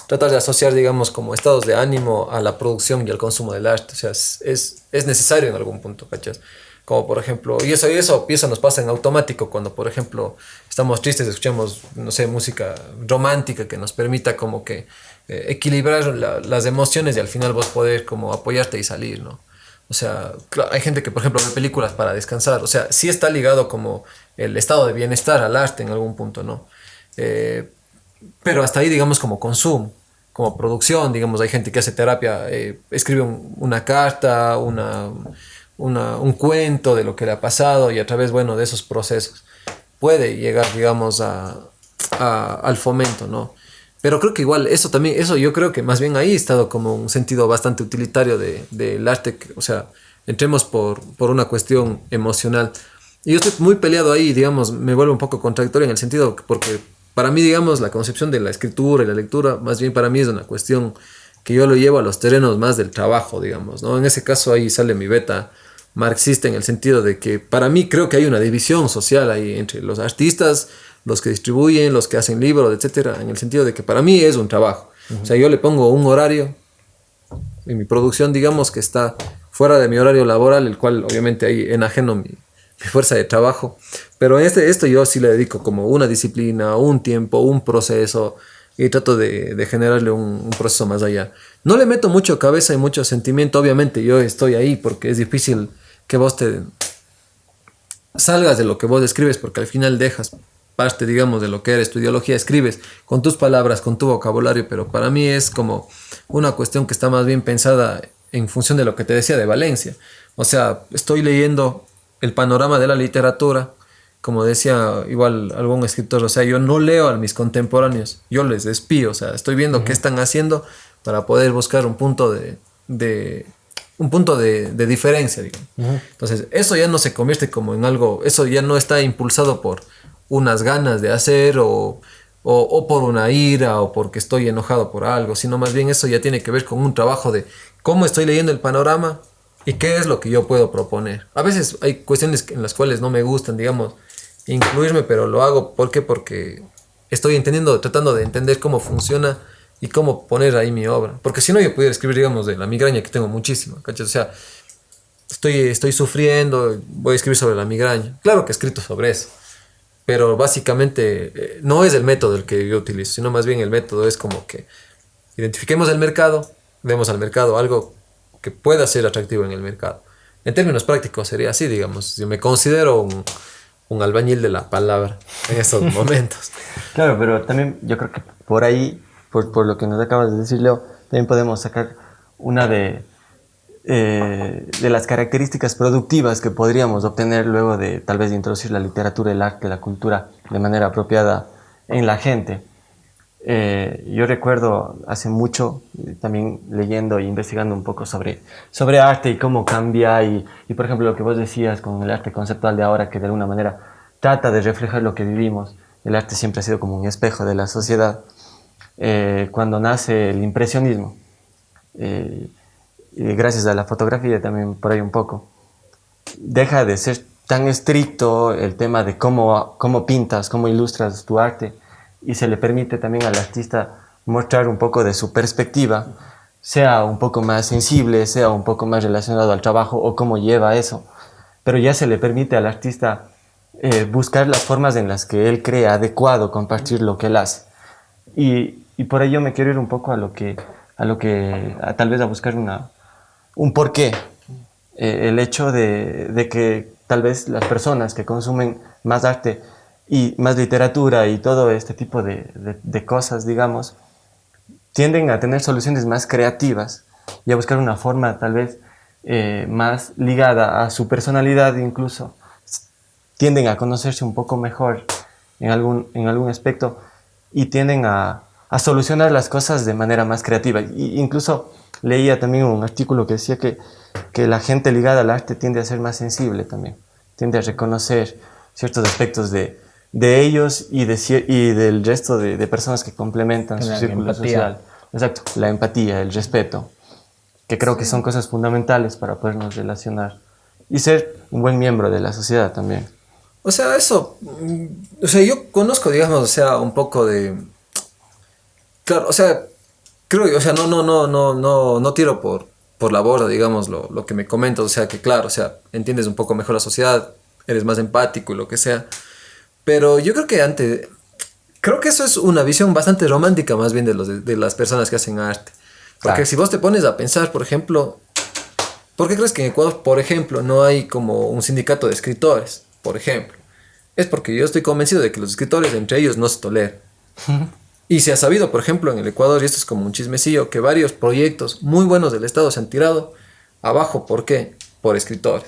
tratar de asociar, digamos, como estados de ánimo a la producción y al consumo del arte. O sea, es necesario en algún punto, ¿cachas? Como por ejemplo, y eso nos pasa en automático cuando, por ejemplo, estamos tristes, escuchamos, no sé, música romántica que nos permita como que equilibrar las emociones y al final vos poder como apoyarte y salir, ¿no? O sea, hay gente que, por ejemplo, ve películas para descansar. O sea, sí está ligado como el estado de bienestar al arte en algún punto, ¿no? Pero hasta ahí, digamos, como consumo, como producción, digamos, hay gente que hace terapia, escribe una carta, un cuento de lo que le ha pasado y a través, bueno, de esos procesos puede llegar, digamos, al fomento, ¿no? Pero creo que igual eso también, eso yo creo que más bien ahí ha estado como un sentido bastante utilitario del arte, o sea, entremos por una cuestión emocional. Y yo estoy muy peleado ahí, digamos, me vuelvo un poco contradictorio en el sentido porque para mí, digamos, la concepción de la escritura y la lectura, más bien para mí es una cuestión que yo lo llevo a los terrenos más del trabajo, digamos, ¿no? En ese caso ahí sale mi beta marxista en el sentido de que para mí creo que hay una división social ahí entre los artistas, los que distribuyen, los que hacen libros, etcétera, en el sentido de que para mí es un trabajo. O sea, yo le pongo un horario en mi producción, digamos, que está fuera de mi horario laboral, el cual obviamente ahí enajeno mi fuerza de trabajo. Pero esto yo sí le dedico como una disciplina, un tiempo, un proceso y trato de generarle un proceso más allá. No le meto mucho cabeza y mucho sentimiento, obviamente yo estoy ahí porque es difícil que vos te salgas de lo que vos escribes porque al final dejas parte, digamos, de lo que eres, tu ideología, escribes con tus palabras, con tu vocabulario, pero para mí es como una cuestión que está más bien pensada en función de lo que te decía de Valencia. O sea, estoy leyendo el panorama de la literatura, como decía igual algún escritor, o sea, yo no leo a mis contemporáneos, yo les espío, o sea, estoy viendo qué están haciendo para poder buscar un punto de diferencia, digamos. Entonces, eso ya no se convierte como en algo, eso ya no está impulsado por unas ganas de hacer o por una ira o porque estoy enojado por algo, sino más bien eso ya tiene que ver con un trabajo de cómo estoy leyendo el panorama y qué es lo que yo puedo proponer. A veces hay cuestiones en las cuales no me gustan, digamos, incluirme, pero lo hago, ¿por qué? Porque estoy tratando de entender cómo funciona y cómo poner ahí mi obra. Porque si no, yo pudiera escribir, digamos, de la migraña, que tengo muchísima, ¿cachai? O sea, estoy sufriendo, voy a escribir sobre la migraña. Claro que he escrito sobre eso, pero básicamente no es el método el que yo utilizo, sino más bien el método es como que identifiquemos el mercado, demos al mercado algo que pueda ser atractivo en el mercado. En términos prácticos sería así, digamos, yo me considero un albañil de la palabra en estos momentos. Claro, pero también yo creo que por ahí, por lo que nos acabas de decir, Leo, también podemos sacar una de las características productivas que podríamos obtener luego de tal vez de introducir la literatura, el arte, la cultura de manera apropiada en la gente. Yo recuerdo hace mucho también leyendo e investigando un poco sobre arte y cómo cambia y por ejemplo lo que vos decías con el arte conceptual de ahora que de alguna manera trata de reflejar lo que vivimos. El arte siempre ha sido como un espejo de la sociedad. Cuando nace el impresionismo, y gracias a la fotografía también por ahí un poco, deja de ser tan estricto el tema de cómo pintas, cómo ilustras tu arte y se le permite también al artista mostrar un poco de su perspectiva, sea un poco más sensible, sea un poco más relacionado al trabajo o cómo lleva eso, pero ya se le permite al artista buscar las formas en las que él cree adecuado compartir lo que él hace. Y por ello me quiero ir un poco tal vez a buscar un porqué. El hecho de que tal vez las personas que consumen más arte y más literatura y todo este tipo de cosas, digamos, tienden a tener soluciones más creativas y a buscar una forma tal vez más ligada a su personalidad, incluso tienden a conocerse un poco mejor en algún aspecto y tienden a solucionar las cosas de manera más creativa. Y incluso leía también un artículo que decía que la gente ligada al arte tiende a ser más sensible también, tiende a reconocer ciertos aspectos de ellos y del resto de personas que complementan su círculo social. Exacto, la empatía, el respeto, que creo que son cosas fundamentales para podernos relacionar y ser un buen miembro de la sociedad también. O sea, eso, o sea, yo conozco, digamos, o sea, un poco de, claro, o sea, creo, o sea, no tiro por la borda, digamos, lo que me comentas, o sea, que claro, o sea, entiendes un poco mejor la sociedad, eres más empático y lo que sea, pero yo creo que eso es una visión bastante romántica más bien de las personas que hacen arte, porque claro, si vos te pones a pensar, por ejemplo, ¿Por qué crees que en Ecuador, por ejemplo, no hay como un sindicato de escritores, por ejemplo? Es porque yo estoy convencido de que los escritores entre ellos no se toleran. Y se ha sabido, por ejemplo, en el Ecuador, y esto es como un chismecillo, que varios proyectos muy buenos del Estado se han tirado abajo. ¿Por qué? Por escritores.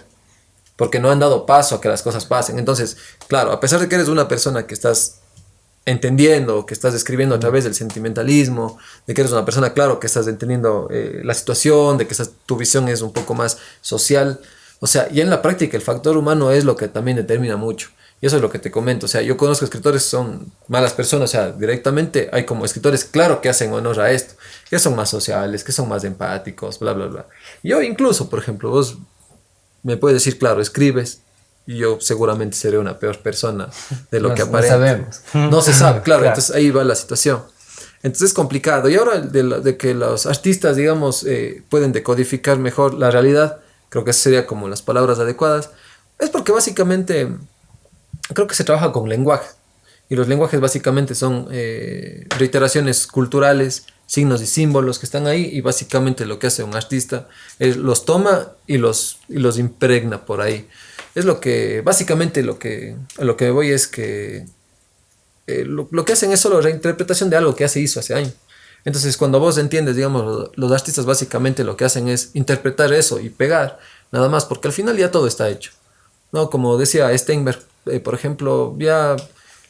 Porque no han dado paso a que las cosas pasen. Entonces, claro, a pesar de que eres una persona que estás entendiendo, que estás escribiendo a través del sentimentalismo, de que eres una persona, claro, que estás entendiendo la situación, de que tu visión es un poco más social. O sea, y en la práctica el factor humano es lo que también determina mucho. Y eso es lo que te comento. O sea, yo conozco escritores que son malas personas. O sea, directamente hay como escritores, claro, que hacen honor a esto, que son más sociales, que son más empáticos, bla, bla, bla. Yo incluso, por ejemplo, vos me puedes decir, claro, escribes, y yo seguramente seré una peor persona de lo que aparenta. No sabemos. No se sabe, claro, entonces ahí va la situación. Entonces es complicado. Y ahora de que los artistas, digamos, pueden decodificar mejor la realidad, creo que esas serían como las palabras adecuadas, es porque básicamente creo que se trabaja con lenguaje. Y los lenguajes básicamente son reiteraciones culturales, signos y símbolos que están ahí, y básicamente lo que hace un artista es los toma y los impregna por ahí. Es lo que, básicamente a lo que me voy es que lo que hacen es solo reinterpretación de algo que ya se hizo hace años. Entonces cuando vos entiendes, digamos, los artistas básicamente lo que hacen es interpretar eso y pegar, nada más, porque al final ya todo está hecho, ¿no? Como decía Steinberg, por ejemplo, ya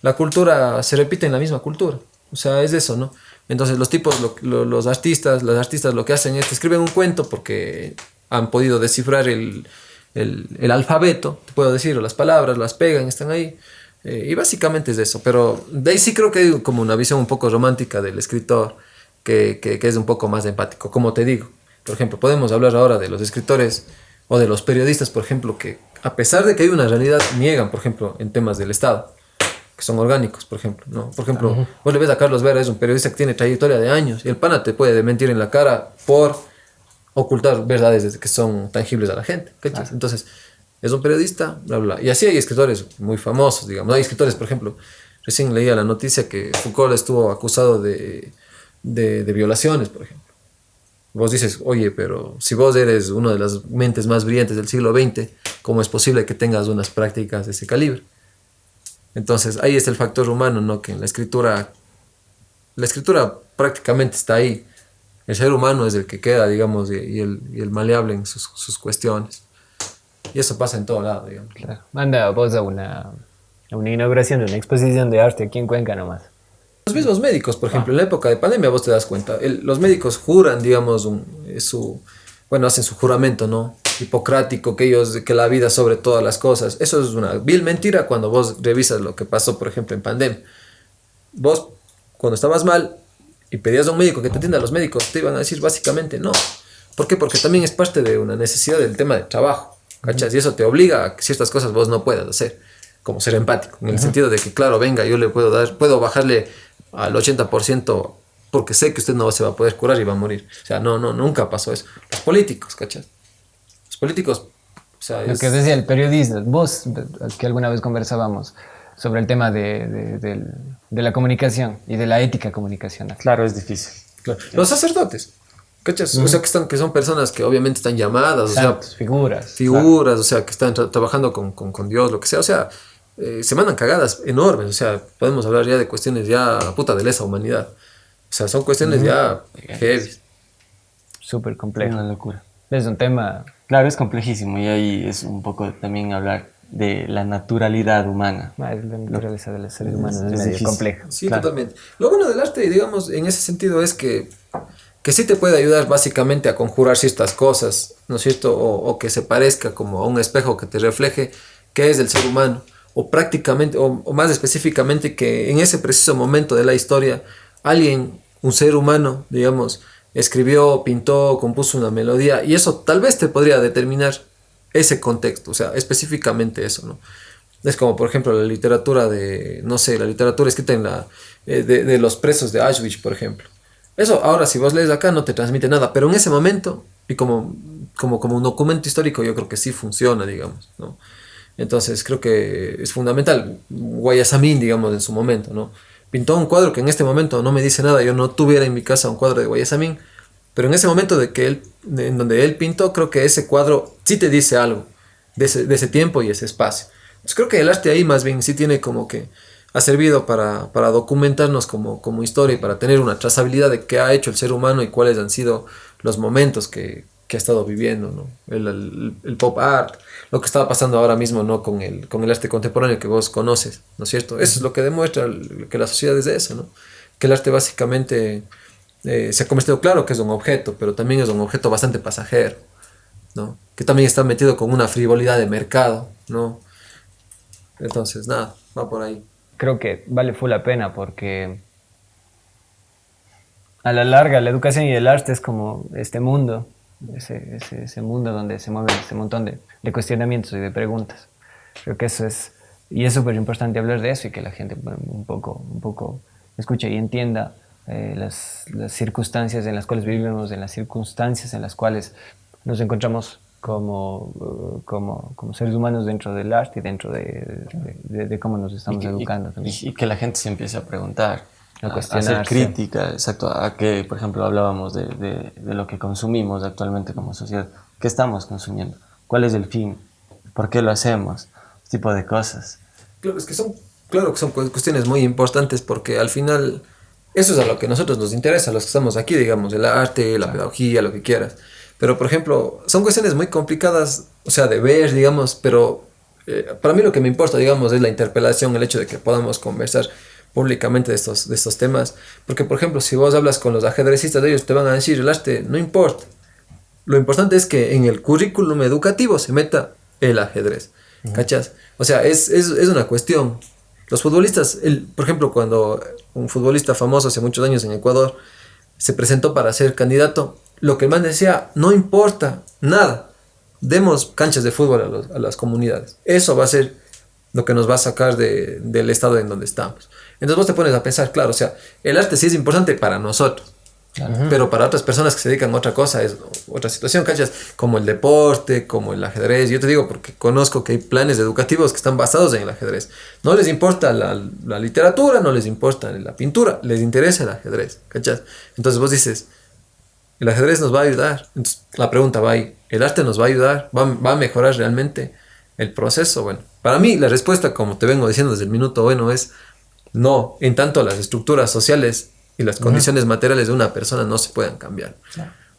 la cultura se repite en la misma cultura, o sea, es eso, ¿no? Entonces los tipos, los artistas, las artistas lo que hacen es que escriben un cuento porque han podido descifrar el alfabeto, te puedo decir, o las palabras, las pegan, están ahí, y básicamente es eso. Pero de ahí sí creo que hay como una visión un poco romántica del escritor que es un poco más empático, como te digo. Por ejemplo, podemos hablar ahora de los escritores o de los periodistas, por ejemplo, que a pesar de que hay una realidad, niegan, por ejemplo, en temas del Estado, que son orgánicos, por ejemplo, ¿no? Por ejemplo, vos le ves a Carlos Vera, es un periodista que tiene trayectoria de años, y el pana te puede mentir en la cara por ocultar verdades que son tangibles a la gente, ¿cachas? Entonces, es un periodista, bla, bla. Y así hay escritores muy famosos, digamos. Hay escritores, por ejemplo, recién leía la noticia que Foucault estuvo acusado de violaciones, por ejemplo. Vos dices, oye, pero si vos eres una de las mentes más brillantes del siglo XX, ¿cómo es posible que tengas unas prácticas de ese calibre? Entonces, ahí está el factor humano, ¿no? Que en la escritura prácticamente está ahí. El ser humano es el que queda, digamos, y el maleable en sus cuestiones. Y eso pasa en todo lado, digamos. Claro. Manda vos a una inauguración de una exposición de arte aquí en Cuenca nomás. Los mismos médicos, por ejemplo, en la época de pandemia vos te das cuenta, los médicos juran, digamos, hacen su juramento, ¿no? Hipocrático, que la vida sobre todas las cosas. Eso es una vil mentira cuando vos revisas lo que pasó, por ejemplo, en pandemia. Vos, cuando estabas mal y pedías a un médico que te atienda, los médicos te iban a decir básicamente no. ¿Por qué? Porque también es parte de una necesidad del tema de trabajo, ¿cachas? Y eso te obliga a que ciertas cosas vos no puedas hacer, como ser empático, en el sentido de que, claro, venga, yo le puedo bajarle al 80% porque sé que usted no se va a poder curar y va a morir. O sea, no, nunca pasó eso. Los políticos, ¿cachas? Los políticos, o sea, lo que decía el periodista, vos, que alguna vez conversábamos sobre el tema de la comunicación y de la ética comunicacional. Claro, es difícil. Claro. Los sacerdotes, ¿cachas? O sea, que son personas que obviamente están llamadas, Santos, o sea, figuras, claro. O sea, que están trabajando con Dios, lo que sea, o sea, se mandan cagadas enormes, o sea, podemos hablar ya de cuestiones ya puta de lesa humanidad, o sea, son cuestiones ya heavy. Súper complejo. Una locura. Es un tema... Claro, es complejísimo y ahí es un poco también hablar de la naturalidad humana. La naturaleza de los seres humanos es Es medio difícil. complejo. Sí, Claro. totalmente. Lo bueno del arte, digamos, en ese sentido es que sí te puede ayudar básicamente a conjurar ciertas cosas, ¿no es cierto? O que se parezca como a un espejo que te refleje qué es el ser humano. O prácticamente, o más específicamente, que en ese preciso momento de la historia, alguien, un ser humano, digamos, escribió, pintó, compuso una melodía, y eso tal vez te podría determinar ese contexto, o sea, específicamente eso, ¿no? Es como, por ejemplo, la literatura la literatura escrita de los presos de Auschwitz, por ejemplo. Eso, ahora, si vos lees acá, no te transmite nada, pero en ese momento, y como un documento histórico, yo creo que sí funciona, digamos, ¿no? Entonces, creo que es fundamental. Guayasamín, digamos, en su momento, ¿no? Pintó un cuadro que en este momento no me dice nada. Yo no tuviera en mi casa un cuadro de Guayasamín, Pero en ese momento en donde él pintó, creo que ese cuadro sí te dice algo de ese tiempo y ese espacio. Entonces creo que el arte ahí más bien sí tiene como que ha servido para documentarnos como historia y para tener una trazabilidad de qué ha hecho el ser humano y cuáles han sido los momentos que ha estado viviendo, ¿no? El pop art, lo que estaba pasando ahora mismo, ¿no? con el arte contemporáneo que vos conoces, ¿no es cierto? Eso es lo que demuestra que la sociedad es de eso, ¿no? Que el arte básicamente se ha convertido, claro que es un objeto, pero también es un objeto bastante pasajero, ¿no? Que también está metido con una frivolidad de mercado, ¿no? Entonces, nada, va por ahí. Creo que vale full la pena porque a la larga la educación y el arte es como este mundo, ese mundo donde se mueven ese montón de cuestionamientos y de preguntas. Creo que eso es, y es súper importante hablar de eso y que la gente bueno, un poco escuche y entienda las circunstancias en las cuales vivimos, en las circunstancias en las cuales nos encontramos como seres humanos dentro del arte y dentro de cómo nos estamos educando también. Y que la gente se empiece a preguntar, A a hacer cuestionarse. crítica, exacto, a que, por ejemplo, hablábamos de lo que consumimos actualmente como sociedad. ¿Qué estamos consumiendo? ¿Cuál es el fin? ¿Por qué lo hacemos? Ese tipo de cosas. Claro, claro que son cuestiones muy importantes porque al final eso es a lo que a nosotros nos interesa, los que estamos aquí, digamos, el arte, la pedagogía, lo que quieras. Pero, por ejemplo, son cuestiones muy complicadas, o sea, de ver, digamos, pero para mí lo que me importa, digamos, es la interpelación, el hecho de que podamos conversar públicamente de estos temas. Porque, por ejemplo, si vos hablas con los ajedrecistas, ellos te van a decir, el arte no importa. Lo importante es que en el currículum educativo se meta el ajedrez. ¿Cachas? O sea, es una cuestión. Los futbolistas, por ejemplo, cuando un futbolista famoso hace muchos años en Ecuador se presentó para ser candidato, lo que el man decía, no importa nada, demos canchas de fútbol a las comunidades. Eso va a ser lo que nos va a sacar del estado en donde estamos. Entonces vos te pones a pensar, claro, o sea, el arte sí es importante para nosotros, pero para otras personas que se dedican a otra cosa es otra situación, ¿cachas? Como el deporte, como el ajedrez. Yo te digo porque conozco que hay planes educativos que están basados en el ajedrez. No les importa la literatura, no les importa la pintura, les interesa el ajedrez, ¿cachas? Entonces vos dices, el ajedrez nos va a ayudar. Entonces la pregunta va ahí, ¿el arte nos va a ayudar? ¿Va a mejorar realmente el proceso? Bueno, para mí la respuesta, como te vengo diciendo desde el minuto bueno, es no, en tanto las estructuras sociales y las condiciones materiales de una persona no se puedan cambiar.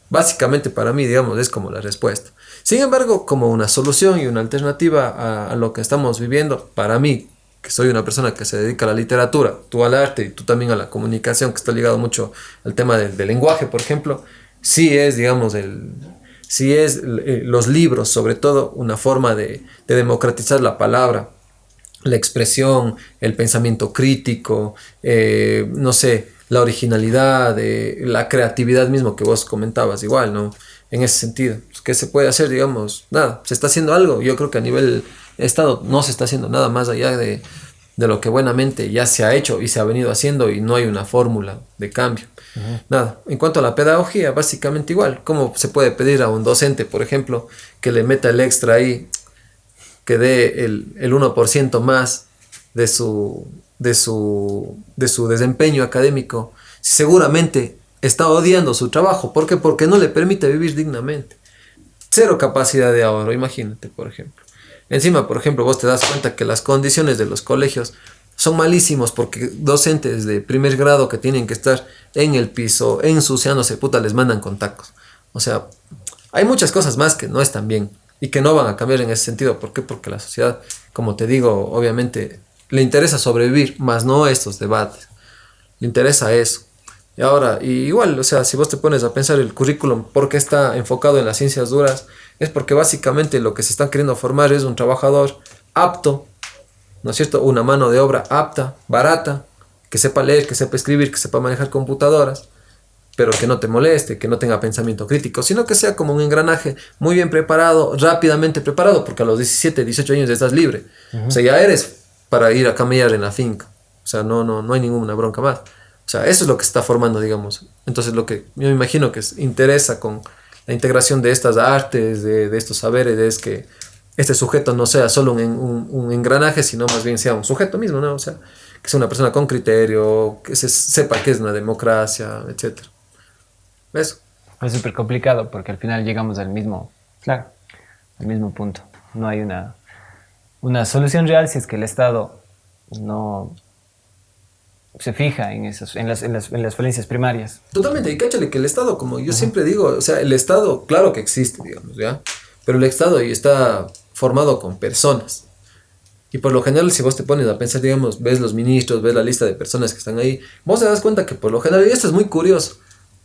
Básicamente para mí, digamos, es como la respuesta. Sin embargo, como una solución y una alternativa a lo que estamos viviendo, para mí, que soy una persona que se dedica a la literatura, tú al arte y tú también a la comunicación, que está ligado mucho al tema del lenguaje, por ejemplo, sí es, digamos, los libros, sobre todo, una forma de democratizar la palabra, la expresión, el pensamiento crítico, no sé, la originalidad, la creatividad mismo que vos comentabas, igual, ¿no? En ese sentido, ¿qué se puede hacer? Digamos, nada, se está haciendo algo. Yo creo que a nivel Estado no se está haciendo nada más allá de lo que buenamente ya se ha hecho y se ha venido haciendo y no hay una fórmula de cambio. Nada, en cuanto a la pedagogía, básicamente igual. ¿Cómo se puede pedir a un docente, por ejemplo, que le meta el extra ahí, que dé el 1% más de su desempeño académico, si seguramente está odiando su trabajo? ¿Por qué? Porque no le permite vivir dignamente. Cero capacidad de ahorro, imagínate, por ejemplo. Encima, por ejemplo, vos te das cuenta que las condiciones de los colegios son malísimos porque docentes de primer grado que tienen que estar en el piso, ensuciándose, puta, les mandan con tacos. O sea, hay muchas cosas más que no están bien y que no van a cambiar en ese sentido. ¿Por qué? Porque la sociedad, como te digo, obviamente le interesa sobrevivir, más no estos debates. Le interesa eso. Y ahora, igual, o sea, si vos te pones a pensar el currículum, ¿por qué está enfocado en las ciencias duras? Es porque básicamente lo que se está queriendo formar es un trabajador apto, ¿no es cierto? Una mano de obra apta, barata, que sepa leer, que sepa escribir, que sepa manejar computadoras, pero que no te moleste, que no tenga pensamiento crítico, sino que sea como un engranaje muy bien preparado, rápidamente preparado, porque a los 17, 18 años ya estás libre. O sea, ya eres para ir a camellar en la finca. O sea, no hay ninguna bronca más. O sea, eso es lo que se está formando, digamos. Entonces, lo que yo me imagino que interesa con la integración de estas artes, de estos saberes, es que este sujeto no sea solo un engranaje, sino más bien sea un sujeto mismo, ¿no? O sea, que sea una persona con criterio, que sepa qué es una democracia, etc. Eso. Es súper complicado porque al final llegamos claro, al mismo punto. No hay una solución real si es que el Estado no se fija en las falencias primarias. Totalmente, y cáchale que el Estado, como yo siempre digo, o sea, el Estado, claro que existe, digamos, ¿ya? Pero el Estado está formado con personas. Y por lo general, si vos te pones a pensar, digamos, ves los ministros, ves la lista de personas que están ahí, vos te das cuenta que por lo general, y esto es muy curioso,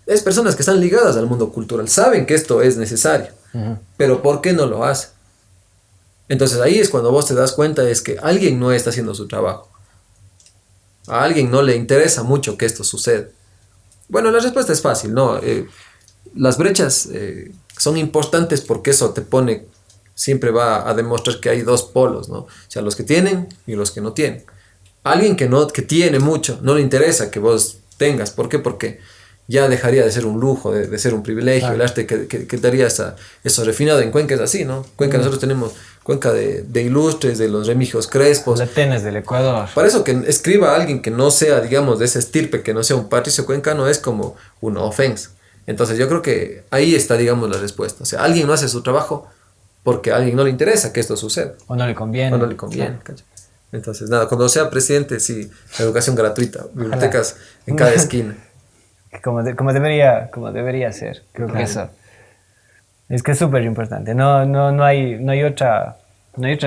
es personas que están ligadas al mundo cultural, saben que esto es necesario, pero ¿por qué no lo hacen? Entonces ahí es cuando vos te das cuenta es que alguien no está haciendo su trabajo. A alguien no le interesa mucho que esto suceda. Bueno, la respuesta es fácil, ¿no? Las brechas son importantes porque eso te pone, siempre va a demostrar que hay dos polos, ¿no? O sea, los que tienen y los que no tienen. Alguien que tiene mucho, no le interesa que vos tengas. ¿Por qué? Porque ya dejaría de ser un lujo, de ser un privilegio. El arte que daría eso refinado. En Cuenca es así, ¿no? Cuenca, nosotros tenemos Cuenca de ilustres, de los Remigos Crespos. Los Atenas del Ecuador. Para eso que escriba a alguien que no sea, digamos, de esa estirpe, que no sea un patricio cuencano, es como una ofensa. Entonces yo creo que ahí está, digamos, la respuesta. O sea, alguien no hace su trabajo porque a alguien no le interesa que esto suceda. O no le conviene. O no le conviene. Claro. Entonces, nada, cuando sea presidente, sí, educación gratuita, bibliotecas en cada esquina. Como debería ser. Creo que eso es que es súper importante. No hay otra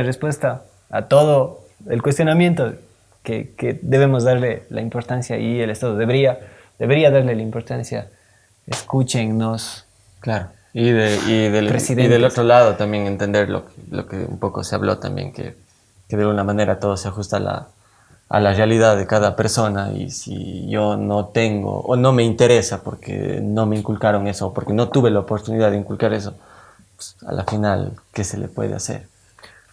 respuesta a todo el cuestionamiento que debemos darle la importancia, y el Estado debería darle la importancia. Escúchennos. Claro. Y del otro lado también entender lo que un poco se habló también, que de alguna manera todo se ajusta a la realidad de cada persona, y si yo no tengo o no me interesa porque no me inculcaron eso o porque no tuve la oportunidad de inculcar eso, pues a la final, ¿qué se le puede hacer?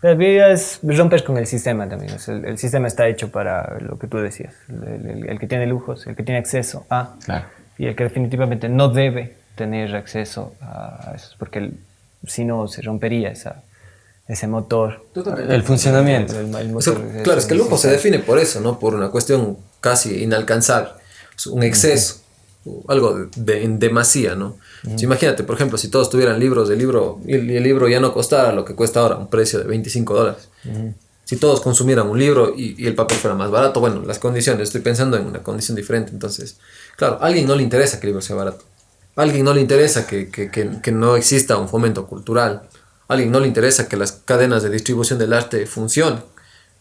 La vida es romper con el sistema también. O sea, el sistema está hecho para lo que tú decías, el que tiene lujos, el que tiene acceso a, Claro. Y el que definitivamente no debe tener acceso a eso, porque si no se rompería ese motor. El funcionamiento. El motor, O sea, claro, es que el lujo se define por eso, ¿no? Por una cuestión casi inalcanzable, un exceso, algo en demasía, ¿no? O sea, imagínate, por ejemplo, si todos tuvieran libros de libro y el libro ya no costara lo que cuesta ahora, un precio de $25. Si todos consumieran un libro y el papel fuera más barato, bueno, las condiciones, estoy pensando en una condición diferente. Entonces, claro, a alguien no le interesa que el libro sea barato. A alguien no le interesa que no exista un fomento cultural. A alguien no le interesa que las cadenas de distribución del arte funcionen.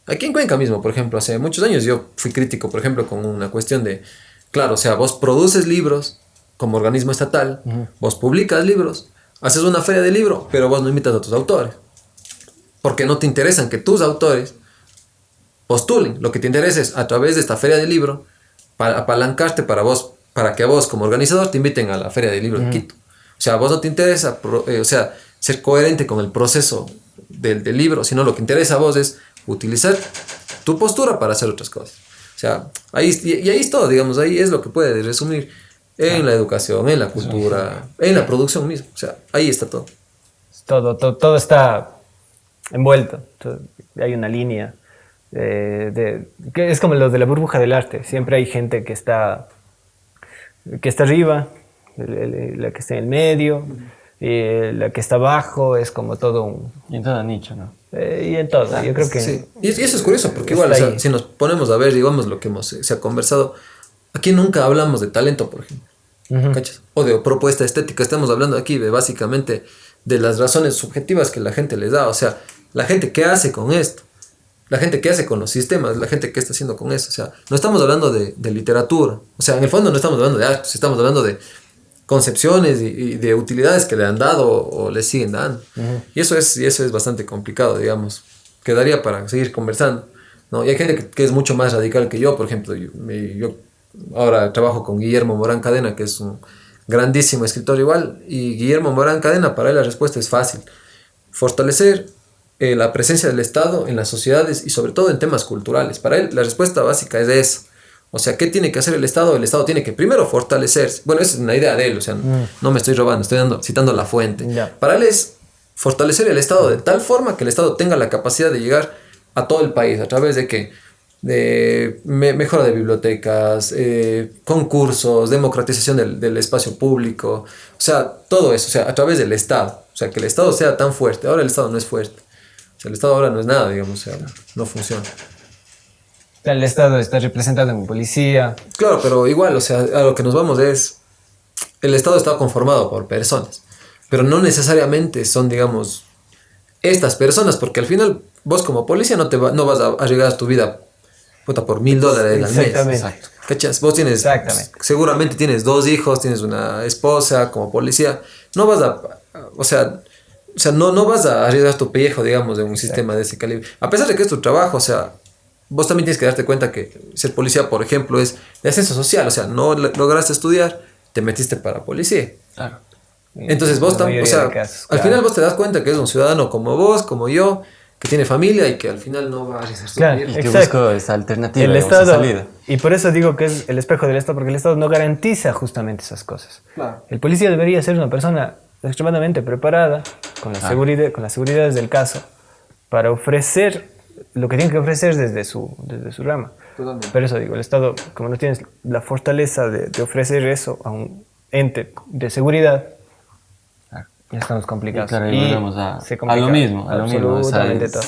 Aquí en Cuenca mismo, por ejemplo, hace muchos años yo fui crítico, por ejemplo, con una cuestión de, claro, o sea, vos produces libros como organismo estatal, vos publicas libros, haces una feria de libro, pero vos no invitas a tus autores. Porque no te interesan que tus autores postulen. Lo que te interesa es, a través de esta feria de libro, para apalancarte para que a vos como organizador te inviten a la feria de libro de Quito. O sea, a vos no te interesa ser coherente con el proceso del libro, sino lo que interesa a vos es utilizar tu postura para hacer otras cosas. O sea, ahí es todo, digamos, ahí es lo que puede resumir en la educación, en la cultura, en la producción misma. O sea, ahí está todo. Todo está envuelto. Hay una línea que es como lo de la burbuja del arte. Siempre hay gente que está arriba, la que está en el medio, la que está abajo, es como todo un... Y en todo nicho, ¿no? Y en todo, yo creo que... Sí. Y eso es curioso, porque igual, o sea, si nos ponemos a ver, digamos, lo que se ha conversado, aquí nunca hablamos de talento, por ejemplo, ¿cachas? O de propuesta estética. Estamos hablando aquí de básicamente de las razones subjetivas que la gente les da. O sea, la gente que hace con esto, la gente que hace con los sistemas, la gente que está haciendo con eso. O sea, no estamos hablando de literatura. O sea, en el fondo no estamos hablando de arte, estamos hablando de concepciones y de utilidades que le han dado o le siguen dando. Y eso es bastante complicado, digamos. Quedaría para seguir conversando, ¿no? Y hay gente que es mucho más radical que yo. Por ejemplo, yo ahora trabajo con Guillermo Morán Cadena, que es un grandísimo escritor igual. Y Guillermo Morán Cadena, para él la respuesta es fácil. Fortalecer la presencia del Estado en las sociedades y sobre todo en temas culturales. Para él la respuesta básica es eso. O sea, ¿qué tiene que hacer el Estado? El Estado tiene que primero fortalecerse. Bueno, esa es una idea de él, o sea, no me estoy robando, estoy citando la fuente. Para él es fortalecer el Estado de tal forma que el Estado tenga la capacidad de llegar a todo el país. ¿A través de qué? mejora de bibliotecas, concursos, democratización del espacio público, o sea, todo eso, o sea, a través del Estado, o sea, que el Estado sea tan fuerte. Ahora el Estado no es fuerte, o sea, el Estado ahora no es nada, digamos, o sea, no funciona. El Estado está representado en policía. Claro, pero igual, o sea, a lo que nos vamos es, el Estado está conformado por personas, pero no necesariamente son, digamos, estas personas, porque al final vos como policía no vas a arriesgar tu vida puta, por $1,000 al mes. Exactamente. ¿Cachas? Vos tienes, seguramente tienes 2 hijos, tienes una esposa como policía, no vas o sea, no vas a arriesgar tu pellejo, digamos, de un sistema de ese calibre. A pesar de que es tu trabajo, o sea, vos también tienes que darte cuenta que ser policía, por ejemplo, es de ascenso social, o sea, no lograste estudiar, te metiste para policía. Claro. Entonces vos también, o sea, al final vos te das cuenta que es un ciudadano como vos, como yo, que tiene familia y que al final no va a arriesgar su vida. Y que busca esa alternativa, el Estado, esa salida. Y por eso digo que es el espejo del Estado, porque el Estado no garantiza justamente esas cosas. Claro. El policía debería ser una persona extremadamente preparada, con las seguridades del caso, para ofrecer lo que tiene que ofrecer desde su rama. Totalmente. Pero eso digo, el Estado, como no tiene la fortaleza de ofrecer eso a un ente de seguridad, ya estamos complicados. Claro, y volvemos a lo mismo, absolutamente todo.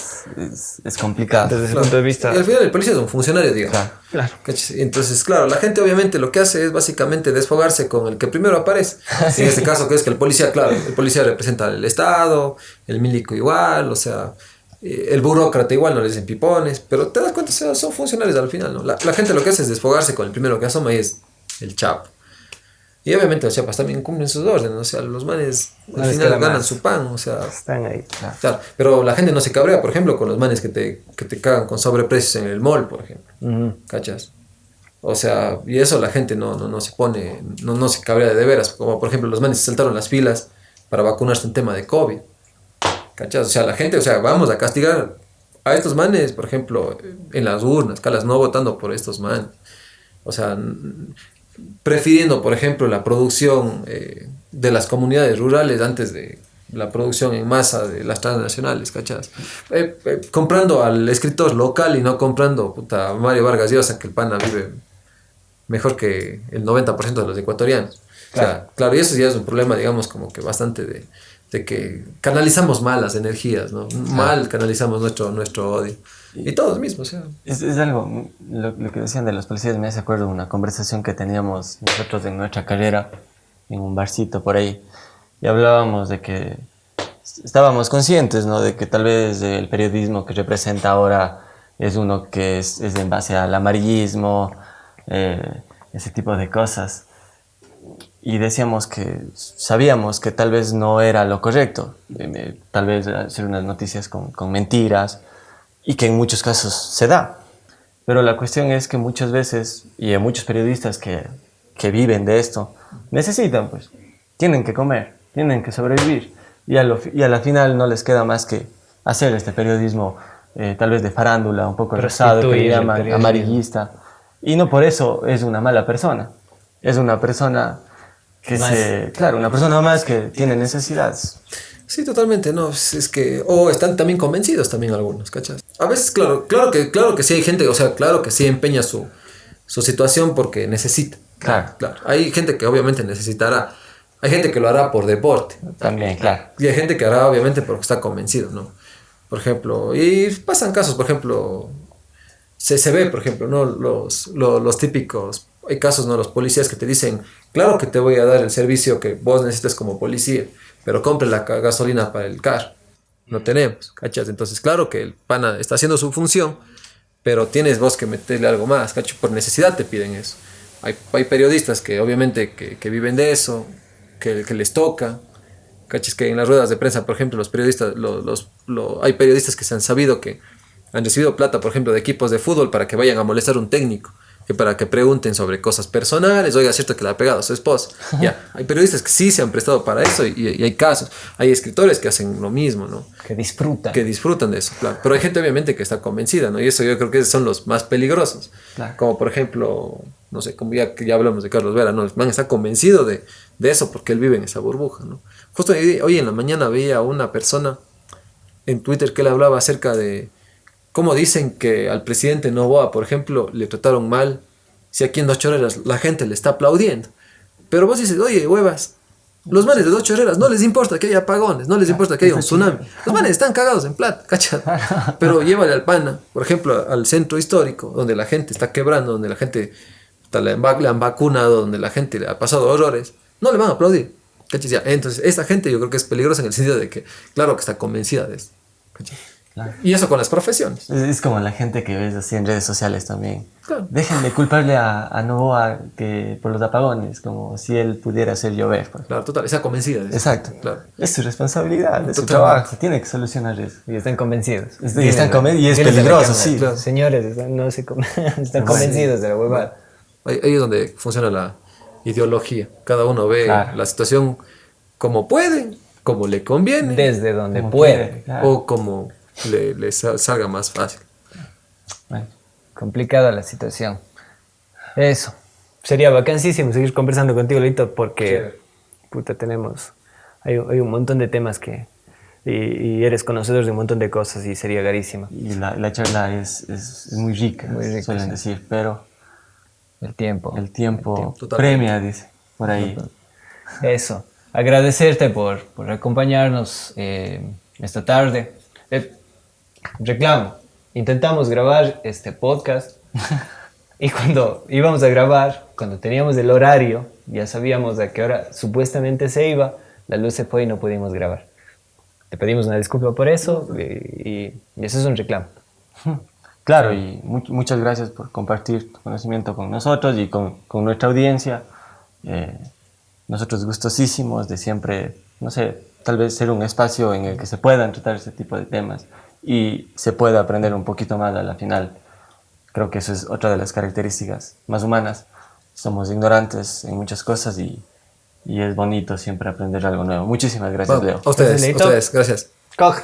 Es complicado. Desde ese punto de vista. Y al final el policía es un funcionario, digamos. Claro. Entonces, claro, la gente obviamente lo que hace es básicamente desfogarse con el que primero aparece. En este caso, que es que el policía, claro, el policía representa al Estado, el milico igual, o sea, el burócrata igual, no le dicen pipones, pero te das cuenta, o sea, son funcionarios al final, ¿no? La gente lo que hace es desfogarse con el primero que asoma y es el chapo. Y obviamente los chapas también cumplen sus órdenes, o sea, los manes al final ganan su pan, o sea. Están ahí. Claro, pero la gente no se cabrea, por ejemplo, con los manes que te cagan con sobreprecios en el mall, por ejemplo. ¿Cachas? O sea, y eso la gente no se pone, no se cabrea de veras, como por ejemplo los manes se saltaron las filas para vacunarse en tema de COVID. ¿Cachas? O sea, la gente, o sea, vamos a castigar a estos manes, por ejemplo, en las urnas, calas, no votando por estos manes. O sea, prefiriendo, por ejemplo, la producción de las comunidades rurales antes de la producción en masa de las transnacionales, ¿cachas? Comprando al escritor local y no comprando a Mario Vargas Llosa, que el pana vive mejor que el 90% de los ecuatorianos. Claro. O sea, claro, y eso ya es un problema, digamos, como que bastante de que canalizamos mal las energías, ¿no? Mal canalizamos nuestro odio. Y todos mismos, o sea. Es algo, lo que decían de los policías me hace acuerdo de una conversación que teníamos nosotros en nuestra carrera, en un barcito por ahí, y hablábamos de que estábamos conscientes, ¿no? De que tal vez el periodismo que representa ahora es uno que es en base al amarillismo, ese tipo de cosas. Y decíamos que sabíamos que tal vez no era lo correcto, tal vez hacer unas noticias con mentiras, y que en muchos casos se da. Pero la cuestión es que muchas veces, y hay muchos periodistas que viven de esto, necesitan, pues, tienen que comer, tienen que sobrevivir, y a la final no les queda más que hacer este periodismo, tal vez de farándula, un poco rosado, que le llaman amarillista, y no por eso es una mala persona, es una persona una persona más que tiene necesidades. Sí, totalmente, no, es que, o están también convencidos también algunos, ¿cachas? A veces, claro que sí hay gente, o sea, claro que sí empeña su situación porque necesita. Claro. Hay gente que obviamente necesitará, hay gente que lo hará por deporte. También, claro. Y hay gente que hará obviamente porque está convencido, ¿no? Por ejemplo, y pasan casos, por ejemplo, se ve, por ejemplo, ¿no? Los típicos, hay casos, ¿no? Los policías que te dicen, claro que te voy a dar el servicio que vos necesitas como policía, pero compre la gasolina para el carro. No tenemos, ¿cachas? Entonces, claro que el pana está haciendo su función, pero tienes vos que meterle algo más, ¿cachas? Por necesidad te piden eso. Hay periodistas que obviamente que viven de eso, que les toca, ¿cachas? Que en las ruedas de prensa, por ejemplo, los periodistas, hay periodistas que se han sabido que han recibido plata, por ejemplo, de equipos de fútbol para que vayan a molestar a un técnico, que para que pregunten sobre cosas personales, oiga, es cierto que le ha pegado a su esposa. Ya, hay periodistas que sí se han prestado para eso y hay casos. Hay escritores que hacen lo mismo, ¿no? Que disfrutan. Que disfrutan de eso, claro. Pero hay gente obviamente que está convencida, ¿no? Y eso yo creo que son los más peligrosos. Claro. Como por ejemplo, no sé, como ya hablamos de Carlos Vera, ¿no? El man está convencido de eso porque él vive en esa burbuja, ¿no? Justo hoy en la mañana veía a una persona en Twitter que él hablaba acerca de ¿Cómo dicen que al presidente Noboa, por ejemplo, le trataron mal? Si aquí en Dos Chorreras la gente le está aplaudiendo. Pero vos dices, oye, huevas, los manes de Dos Chorreras no les importa que haya apagones, no les importa que haya un tsunami. Los manes están cagados en plata, ¿cachai? Pero llévale al pana, por ejemplo, al centro histórico, donde la gente está quebrando, donde la gente le han vacunado, donde la gente le ha pasado horrores. No le van a aplaudir, ¿cachai? Entonces, esta gente yo creo que es peligrosa en el sentido de que, claro que está convencida de eso, ¿cachai? Claro. Y eso con las profesiones. Es como la gente que ves así en redes sociales también. Claro. Dejen de culparle a Noboa por los apagones, como si él pudiera hacer llover. Claro, total, está convencida de eso. Exacto. Claro. Es su responsabilidad, es su trabajo, tiene que solucionar eso. Y están convencidos. Y es peligroso, sí. Los señores están convencidos de la huevada. Ahí es donde funciona la ideología. Cada uno ve la situación como puede, como le conviene. Desde donde puede. Claro. O como le salga más fácil. Bueno, complicada la situación. Eso. Sería vacancísimo seguir conversando contigo, Lito, porque puta, hay un montón de temas y eres conocedor de un montón de cosas y sería garísima. Y la charla es muy rica, suelen decir, pero el tiempo premia, dice, por ahí. Eso. Agradecerte por acompañarnos esta tarde. Reclamo. Intentamos grabar este podcast y cuando íbamos a grabar, cuando teníamos el horario, ya sabíamos a qué hora supuestamente se iba, la luz se fue y no pudimos grabar. Te pedimos una disculpa por eso y eso es un reclamo. Claro, y muchas gracias por compartir tu conocimiento con nosotros y con nuestra audiencia. Nosotros gustosísimos de siempre, no sé, tal vez ser un espacio en el que se puedan tratar este tipo de temas y se pueda aprender un poquito más a la final. Creo que eso es otra de las características más humanas. Somos ignorantes en muchas cosas y es bonito siempre aprender algo nuevo. Muchísimas gracias, Leo. A ustedes, gracias. Coge.